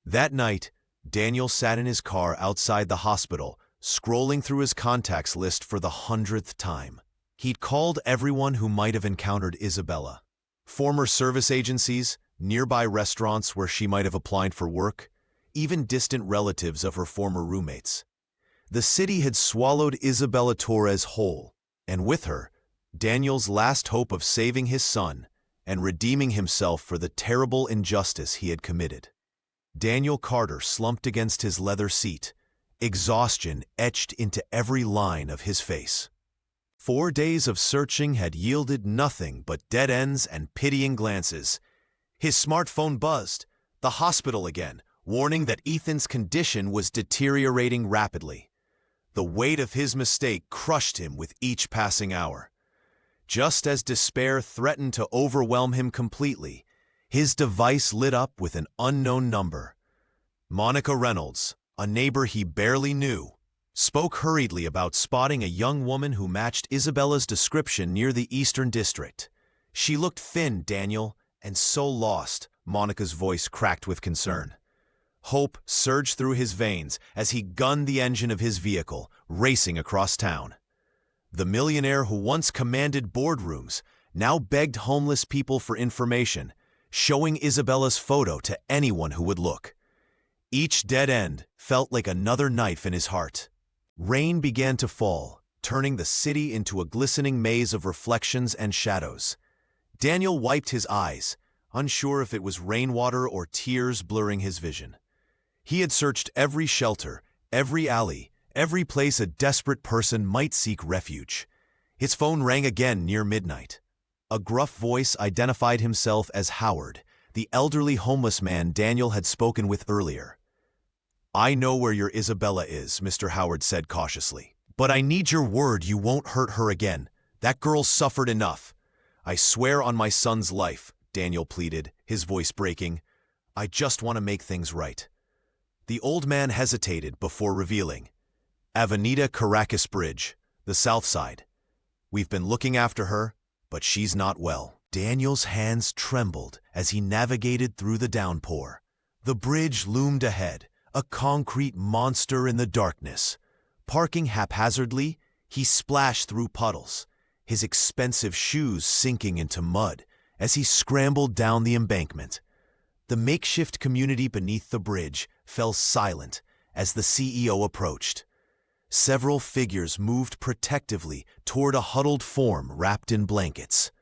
That night, Daniel sat in his car outside the hospital, scrolling through his contacts list for the 100th time. He'd called everyone who might have encountered Isabella. Former service agencies, nearby restaurants where she might have applied for work, even distant relatives of her former roommates. The city had swallowed Isabella Torres whole, and with her, Daniel's last hope of saving his son and redeeming himself for the terrible injustice he had committed. Daniel Carter slumped against his leather seat, exhaustion etched into every line of his face. 4 days of searching had yielded nothing but dead ends and pitying glances. His smartphone buzzed. The hospital again, warning that Ethan's condition was deteriorating rapidly. The weight of his mistake crushed him with each passing hour. Just as despair threatened to overwhelm him completely, his device lit up with an unknown number. Monica Reynolds, a neighbor he barely knew, spoke hurriedly about spotting a young woman who matched Isabella's description near the Eastern District. She looked thin, Daniel, and so lost, Monica's voice cracked with concern. Hope surged through his veins as he gunned the engine of his vehicle, racing across town. The millionaire who once commanded boardrooms now begged homeless people for information, showing Isabella's photo to anyone who would look. Each dead end felt like another knife in his heart. Rain began to fall, turning the city into a glistening maze of reflections and shadows. Daniel wiped his eyes, unsure if it was rainwater or tears blurring his vision. He had searched every shelter, every alley, every place a desperate person might seek refuge. His phone rang again near midnight. A gruff voice identified himself as Howard, the elderly homeless man Daniel had spoken with earlier. "I know where your Isabella is," Mr. Howard said cautiously. "But I need your word you won't hurt her again. That girl suffered enough." "I swear on my son's life," Daniel pleaded, his voice breaking. "I just want to make things right." The old man hesitated before revealing. "Avenida Caracas Bridge, the south side. We've been looking after her, but she's not well." Daniel's hands trembled as he navigated through the downpour. The bridge loomed ahead, a concrete monster in the darkness. Parking haphazardly, he splashed through puddles, his expensive shoes sinking into mud as he scrambled down the embankment. The makeshift community beneath the bridge fell silent as the CEO approached. Several figures moved protectively toward a huddled form wrapped in blankets.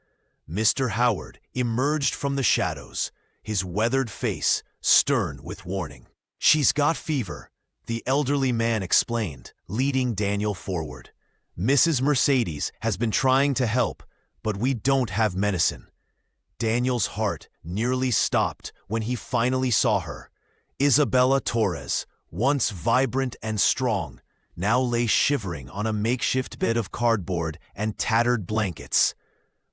Mr. Howard emerged from the shadows, his weathered face stern with warning. "She's got fever," the elderly man explained, leading Daniel forward. "Mrs. Mercedes has been trying to help, but we don't have medicine." Daniel's heart nearly stopped when he finally saw her. Isabella Torres, once vibrant and strong, now lay shivering on a makeshift bed of cardboard and tattered blankets.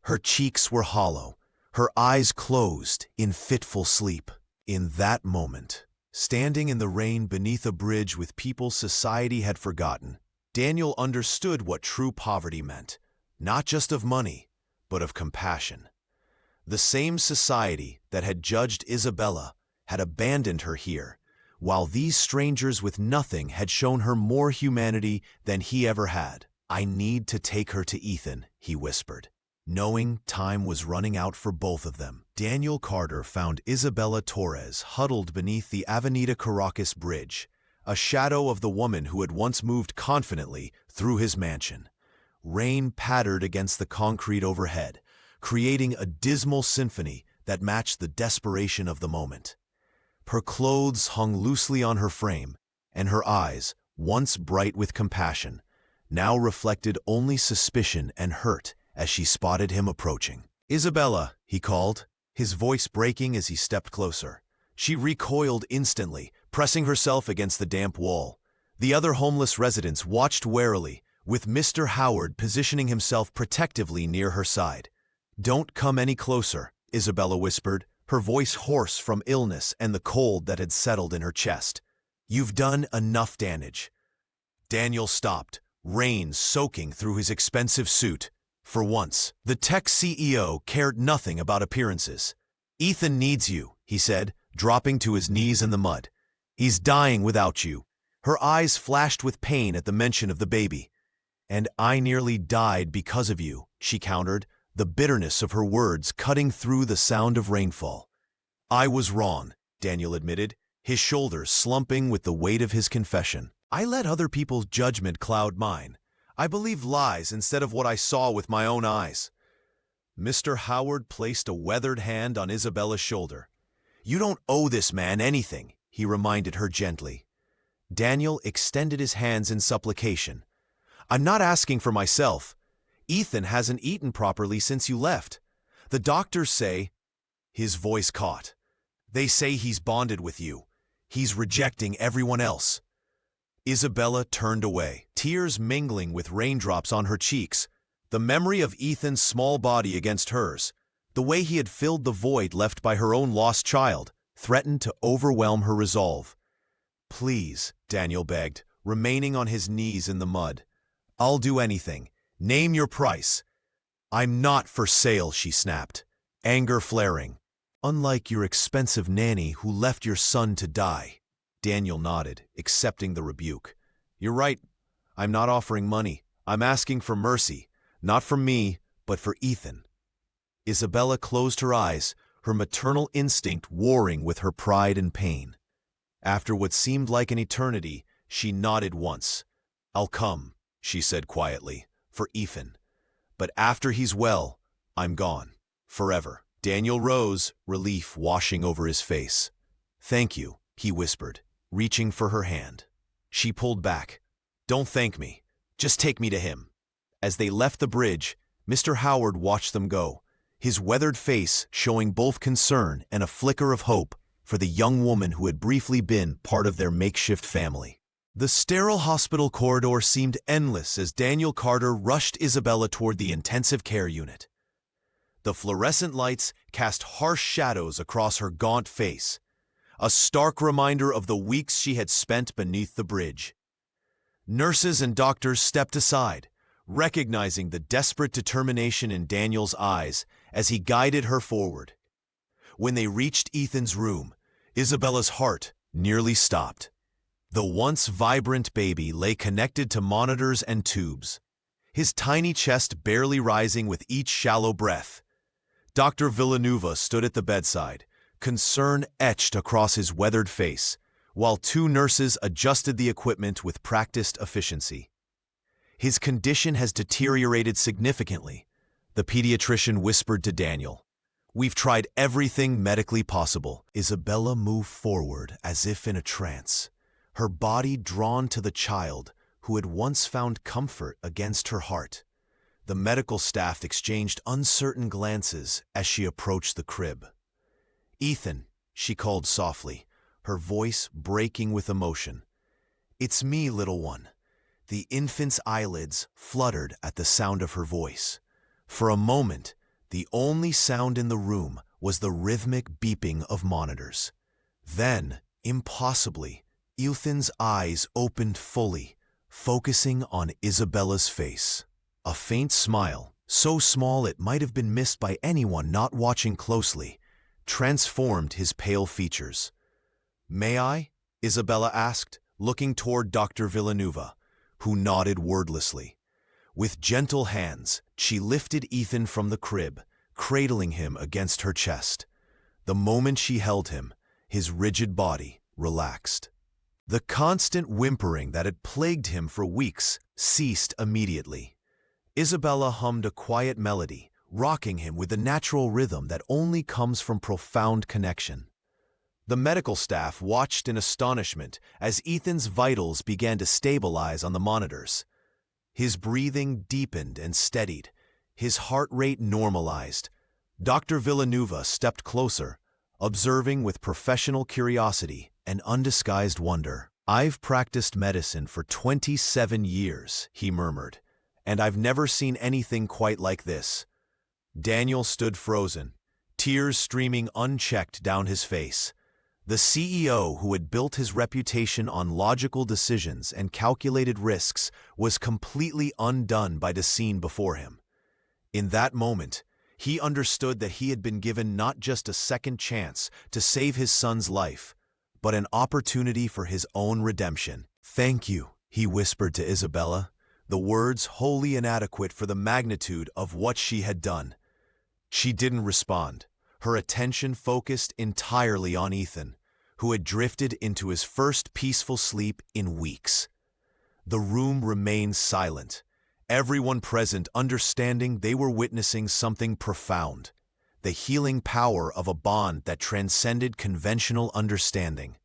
Her cheeks were hollow, her eyes closed in fitful sleep. In that moment, standing in the rain beneath a bridge with people society had forgotten, Daniel understood what true poverty meant, not just of money, but of compassion. The same society that had judged Isabella had abandoned her here, while these strangers with nothing had shown her more humanity than he ever had. "I need to take her to Ethan," he whispered. Knowing time was running out for both of them, Daniel Carter found Isabella Torres huddled beneath the Avenida Caracas Bridge, a shadow of the woman who had once moved confidently through his mansion. Rain pattered against the concrete overhead, creating a dismal symphony that matched the desperation of the moment. Her clothes hung loosely on her frame, and her eyes, once bright with compassion, now reflected only suspicion and hurt as she spotted him approaching. "Isabella," he called, his voice breaking as he stepped closer. She recoiled instantly, pressing herself against the damp wall. The other homeless residents watched warily, with Mr. Howard positioning himself protectively near her side. "Don't come any closer," Isabella whispered, her voice hoarse from illness and the cold that had settled in her chest. "You've done enough damage." Daniel stopped, rain soaking through his expensive suit. For once, the tech CEO cared nothing about appearances. "Ethan needs you," he said, dropping to his knees in the mud. "He's dying without you." Her eyes flashed with pain at the mention of the baby. "And I nearly died because of you," she countered, the bitterness of her words cutting through the sound of rainfall. "I was wrong," Daniel admitted, his shoulders slumping with the weight of his confession. "I let other people's judgment cloud mine. I believed lies instead of what I saw with my own eyes." Mr. Howard placed a weathered hand on Isabella's shoulder. "You don't owe this man anything," he reminded her gently. Daniel extended his hands in supplication. "I'm not asking for myself. Ethan hasn't eaten properly since you left. The doctors say—" His voice caught. "They say he's bonded with you. He's rejecting everyone else." Isabella turned away, tears mingling with raindrops on her cheeks. The memory of Ethan's small body against hers, the way he had filled the void left by her own lost child, threatened to overwhelm her resolve. "Please," Daniel begged, remaining on his knees in the mud. "I'll do anything. Name your price." "I'm not for sale," she snapped, anger flaring. "Unlike your expensive nanny who left your son to die." Daniel nodded, accepting the rebuke. "You're right. I'm not offering money. I'm asking for mercy, not from me, but for Ethan." Isabella closed her eyes, her maternal instinct warring with her pride and pain. After what seemed like an eternity, she nodded once. "I'll come," she said quietly, "for Ethan. But after he's well, I'm gone. Forever." Daniel rose, relief washing over his face. "Thank you," he whispered, reaching for her hand. She pulled back. "Don't thank me. Just take me to him." As they left the bridge, Mr. Howard watched them go, his weathered face showing both concern and a flicker of hope for the young woman who had briefly been part of their makeshift family. The sterile hospital corridor seemed endless as Daniel Carter rushed Isabella toward the intensive care unit. The fluorescent lights cast harsh shadows across her gaunt face, a stark reminder of the weeks she had spent beneath the bridge. Nurses and doctors stepped aside, recognizing the desperate determination in Daniel's eyes as he guided her forward. When they reached Ethan's room, Isabella's heart nearly stopped. The once vibrant baby lay connected to monitors and tubes, his tiny chest barely rising with each shallow breath. Dr. Villanueva stood at the bedside, concern etched across his weathered face, while two nurses adjusted the equipment with practiced efficiency. "His condition has deteriorated significantly," the pediatrician whispered to Daniel. "We've tried everything medically possible." Isabella moved forward as if in a trance, her body drawn to the child who had once found comfort against her heart. The medical staff exchanged uncertain glances as she approached the crib. "Ethan," she called softly, her voice breaking with emotion. "It's me, little one." The infant's eyelids fluttered at the sound of her voice. For a moment, the only sound in the room was the rhythmic beeping of monitors. Then, impossibly, Ethan's eyes opened fully, focusing on Isabella's face. A faint smile, so small it might have been missed by anyone not watching closely, transformed his pale features. "May I?" Isabella asked, looking toward Dr. Villanueva, who nodded wordlessly. With gentle hands, she lifted Ethan from the crib, cradling him against her chest. The moment she held him, his rigid body relaxed. The constant whimpering that had plagued him for weeks ceased immediately. Isabella hummed a quiet melody, rocking him with the natural rhythm that only comes from profound connection. The medical staff watched in astonishment as Ethan's vitals began to stabilize on the monitors. His breathing deepened and steadied, his heart rate normalized. Dr. Villanueva stepped closer, observing with professional curiosity and undisguised wonder. "I've practiced medicine for 27 years, he murmured, "and I've never seen anything quite like this." Daniel stood frozen, tears streaming unchecked down his face. The CEO, who had built his reputation on logical decisions and calculated risks, was completely undone by the scene before him. In that moment, he understood that he had been given not just a second chance to save his son's life, but an opportunity for his own redemption. "Thank you," he whispered to Isabella, the words wholly inadequate for the magnitude of what she had done. She didn't respond, her attention focused entirely on Ethan, who had drifted into his first peaceful sleep in weeks. The room remained silent, everyone present understanding they were witnessing something profound, the healing power of a bond that transcended conventional understanding.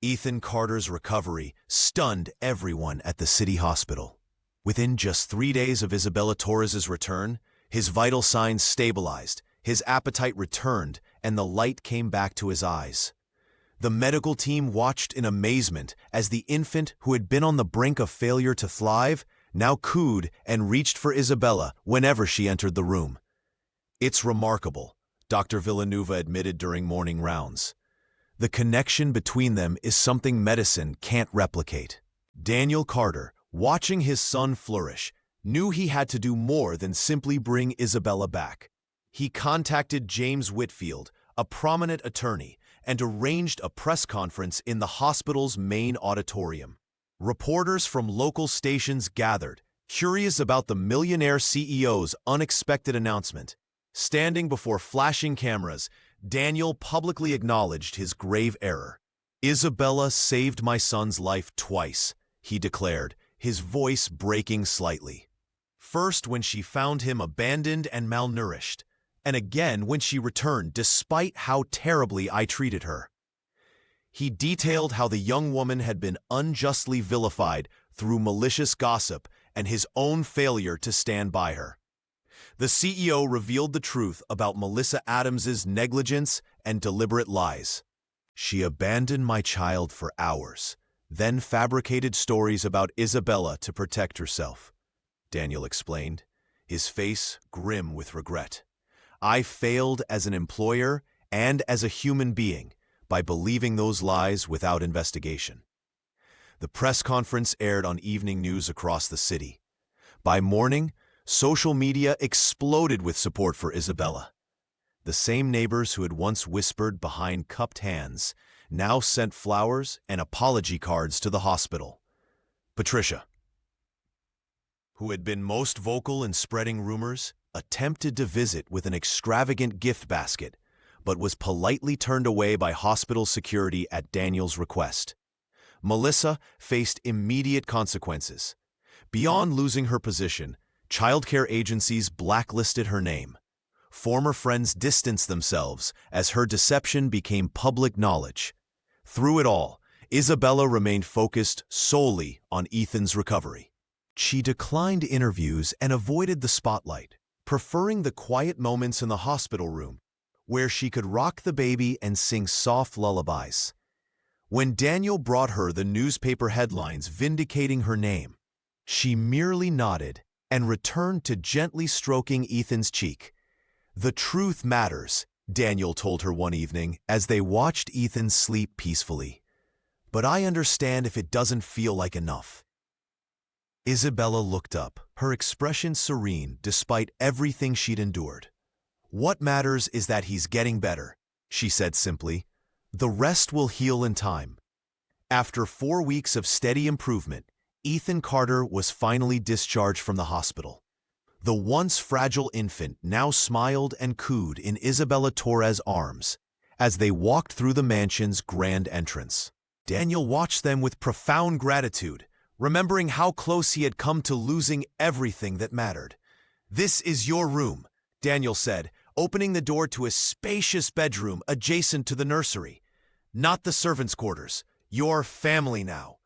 Ethan Carter's recovery stunned everyone at the city hospital. Within just 3 days of Isabella Torres's return, his vital signs stabilized, his appetite returned, and the light came back to his eyes. The medical team watched in amazement as the infant who had been on the brink of failure to thrive now cooed and reached for Isabella whenever she entered the room. "It's remarkable," Dr. Villanueva admitted during morning rounds. "The connection between them is something medicine can't replicate." Daniel Carter, watching his son flourish, knew he had to do more than simply bring Isabella back. He contacted James Whitfield, a prominent attorney, and arranged a press conference in the hospital's main auditorium. Reporters from local stations gathered, curious about the Millionaire CEO's unexpected announcement. Standing before flashing cameras, Daniel publicly acknowledged his grave error. "Isabella saved my son's life twice," he declared, his voice breaking slightly. "First when she found him abandoned and malnourished, and again when she returned despite how terribly I treated her." He detailed how the young woman had been unjustly vilified through malicious gossip and his own failure to stand by her. The CEO revealed the truth about Melissa Adams's negligence and deliberate lies. "She abandoned my child for hours, then fabricated stories about Isabella to protect herself," Daniel explained, his face grim with regret. "I failed as an employer and as a human being by believing those lies without investigation." The press conference aired on evening news across the city. By morning, social media exploded with support for Isabella. The same neighbors who had once whispered behind cupped hands now sent flowers and apology cards to the hospital. Patricia, who had been most vocal in spreading rumors, attempted to visit with an extravagant gift basket, but was politely turned away by hospital security at Daniel's request. Melissa faced immediate consequences. Beyond losing her position, childcare agencies blacklisted her name. Former friends distanced themselves as her deception became public knowledge. Through it all, Isabella remained focused solely on Ethan's recovery. She declined interviews and avoided the spotlight, preferring the quiet moments in the hospital room, where she could rock the baby and sing soft lullabies. When Daniel brought her the newspaper headlines vindicating her name, she merely nodded and returned to gently stroking Ethan's cheek. "The truth matters," Daniel told her one evening as they watched Ethan sleep peacefully. "But I understand if it doesn't feel like enough." Isabella looked up, her expression serene despite everything she'd endured. "What matters is that he's getting better," she said simply. "The rest will heal in time." After 4 weeks of steady improvement, Ethan Carter was finally discharged from the hospital. The once fragile infant now smiled and cooed in Isabella Torres' arms as they walked through the mansion's grand entrance. Daniel watched them with profound gratitude, remembering how close he had come to losing everything that mattered. "This is your room," Daniel said, opening the door to a spacious bedroom adjacent to the nursery. "Not the servants' quarters. Your family now."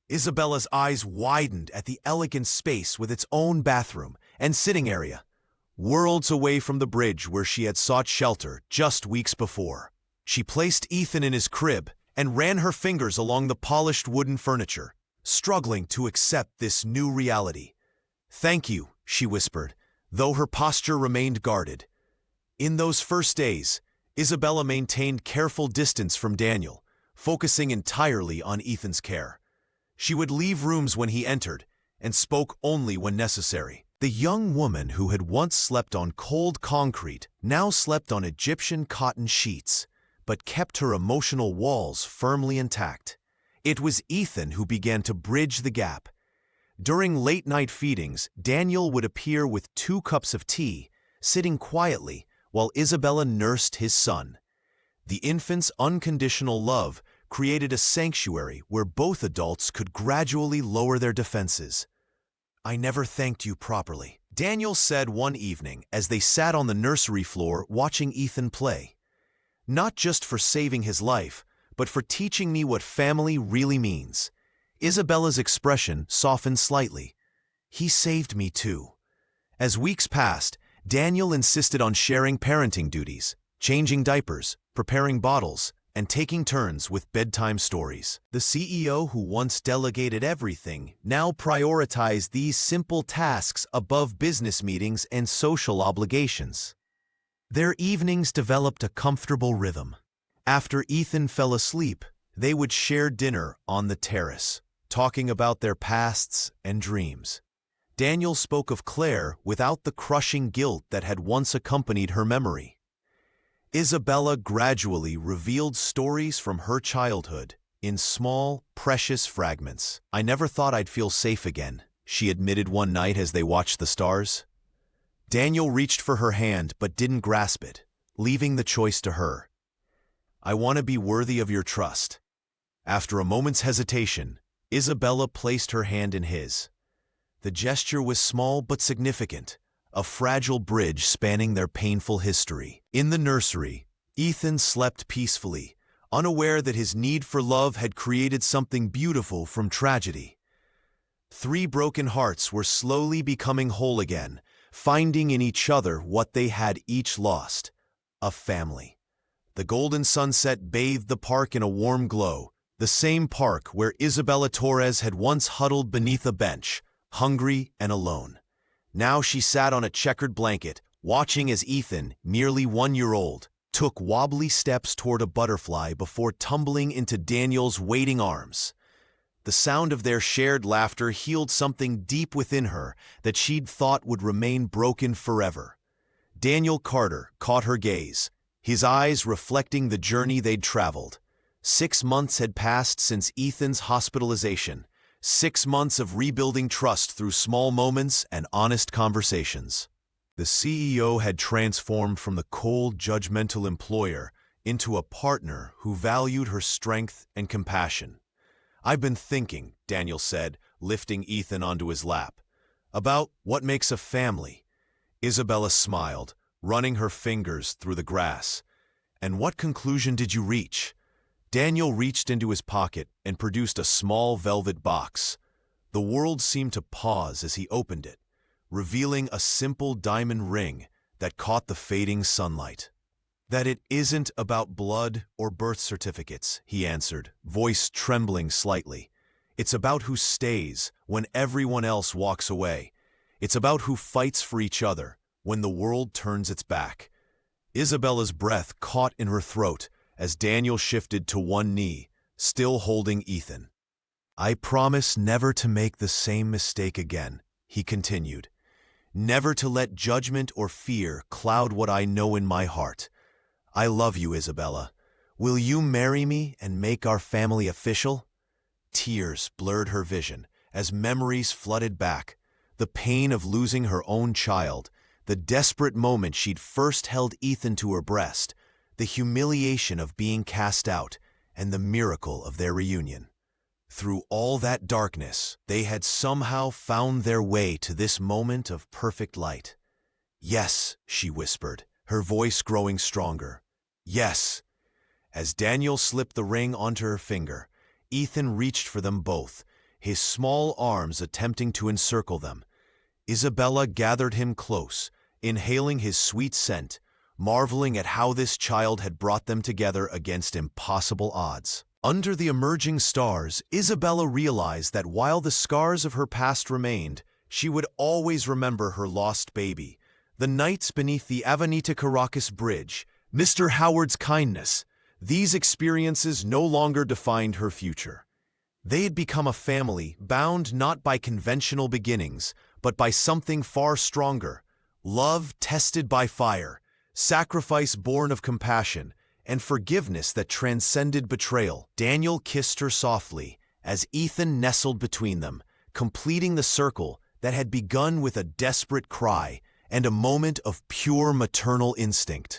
Isabella's eyes widened at the elegant space with its own bathroom and sitting area, worlds away from the bridge where she had sought shelter just weeks before. She placed Ethan in his crib and ran her fingers along the polished wooden furniture, struggling to accept this new reality. "Thank you," she whispered, though her posture remained guarded. In those first days, Isabella maintained careful distance from Daniel, focusing entirely on Ethan's care. She would leave rooms when he entered and spoke only when necessary. The young woman who had once slept on cold concrete now slept on Egyptian cotton sheets, but kept her emotional walls firmly intact. It was Ethan who began to bridge the gap. During late-night feedings, Daniel would appear with 2 cups of tea, sitting quietly while Isabella nursed his son. The infant's unconditional love created a sanctuary where both adults could gradually lower their defenses. "I never thanked you properly," Daniel said one evening as they sat on the nursery floor watching Ethan play. "Not just for saving his life, but for teaching me what family really means." Isabella's expression softened slightly. "He saved me too." As weeks passed, Daniel insisted on sharing parenting duties, changing diapers, preparing bottles, and taking turns with bedtime stories. The CEO who once delegated everything now prioritized these simple tasks above business meetings and social obligations. Their evenings developed a comfortable rhythm. After Ethan fell asleep, they would share dinner on the terrace, talking about their pasts and dreams. Daniel spoke of Claire without the crushing guilt that had once accompanied her memory. Isabella gradually revealed stories from her childhood in small, precious fragments. "I never thought I'd feel safe again," she admitted one night as they watched the stars. Daniel reached for her hand but didn't grasp it, leaving the choice to her. "I want to be worthy of your trust." After a moment's hesitation, Isabella placed her hand in his. The gesture was small but significant, a fragile bridge spanning their painful history. In the nursery, Ethan slept peacefully, unaware that his need for love had created something beautiful from tragedy. 3 broken hearts were slowly becoming whole again, finding in each other what they had each lost: a family. The golden sunset bathed the park in a warm glow, the same park where Isabella Torres had once huddled beneath a bench, hungry and alone. Now she sat on a checkered blanket, watching as Ethan, nearly 1 year old, took wobbly steps toward a butterfly before tumbling into Daniel's waiting arms. The sound of their shared laughter healed something deep within her that she'd thought would remain broken forever. Daniel Carter caught her gaze, his eyes reflecting the journey they'd traveled. 6 months had passed since Ethan's hospitalization, 6 months of rebuilding trust through small moments and honest conversations. The CEO had transformed from the cold, judgmental employer into a partner who valued her strength and compassion. "I've been thinking," Daniel said, lifting Ethan onto his lap, "about what makes a family." Isabella smiled, running her fingers through the grass. "And what conclusion did you reach?" Daniel reached into his pocket and produced a small velvet box. The world seemed to pause as he opened it, revealing a simple diamond ring that caught the fading sunlight. "That it isn't about blood or birth certificates," he answered, voice trembling slightly. "It's about who stays when everyone else walks away. It's about who fights for each other when the world turns its back." Isabella's breath caught in her throat as Daniel shifted to one knee, still holding Ethan. "I promise never to make the same mistake again," he continued. "Never to let judgment or fear cloud what I know in my heart. I love you, Isabella. Will you marry me and make our family official?" Tears blurred her vision as memories flooded back. The pain of losing her own child, the desperate moment she'd first held Ethan to her breast, the humiliation of being cast out, and the miracle of their reunion. Through all that darkness, they had somehow found their way to this moment of perfect light. "Yes," she whispered, her voice growing stronger. "Yes." As Daniel slipped the ring onto her finger, Ethan reached for them both, his small arms attempting to encircle them. Isabella gathered him close, inhaling his sweet scent, marveling at how this child had brought them together against impossible odds. Under the emerging stars, Isabella realized that while the scars of her past remained, she would always remember her lost baby. The nights beneath the Avenida Caracas Bridge, Mr. Howard's kindness, these experiences no longer defined her future. They had become a family bound not by conventional beginnings, but by something far stronger: love tested by fire, sacrifice born of compassion, and forgiveness that transcended betrayal. Daniel kissed her softly as Ethan nestled between them, completing the circle that had begun with a desperate cry and a moment of pure maternal instinct.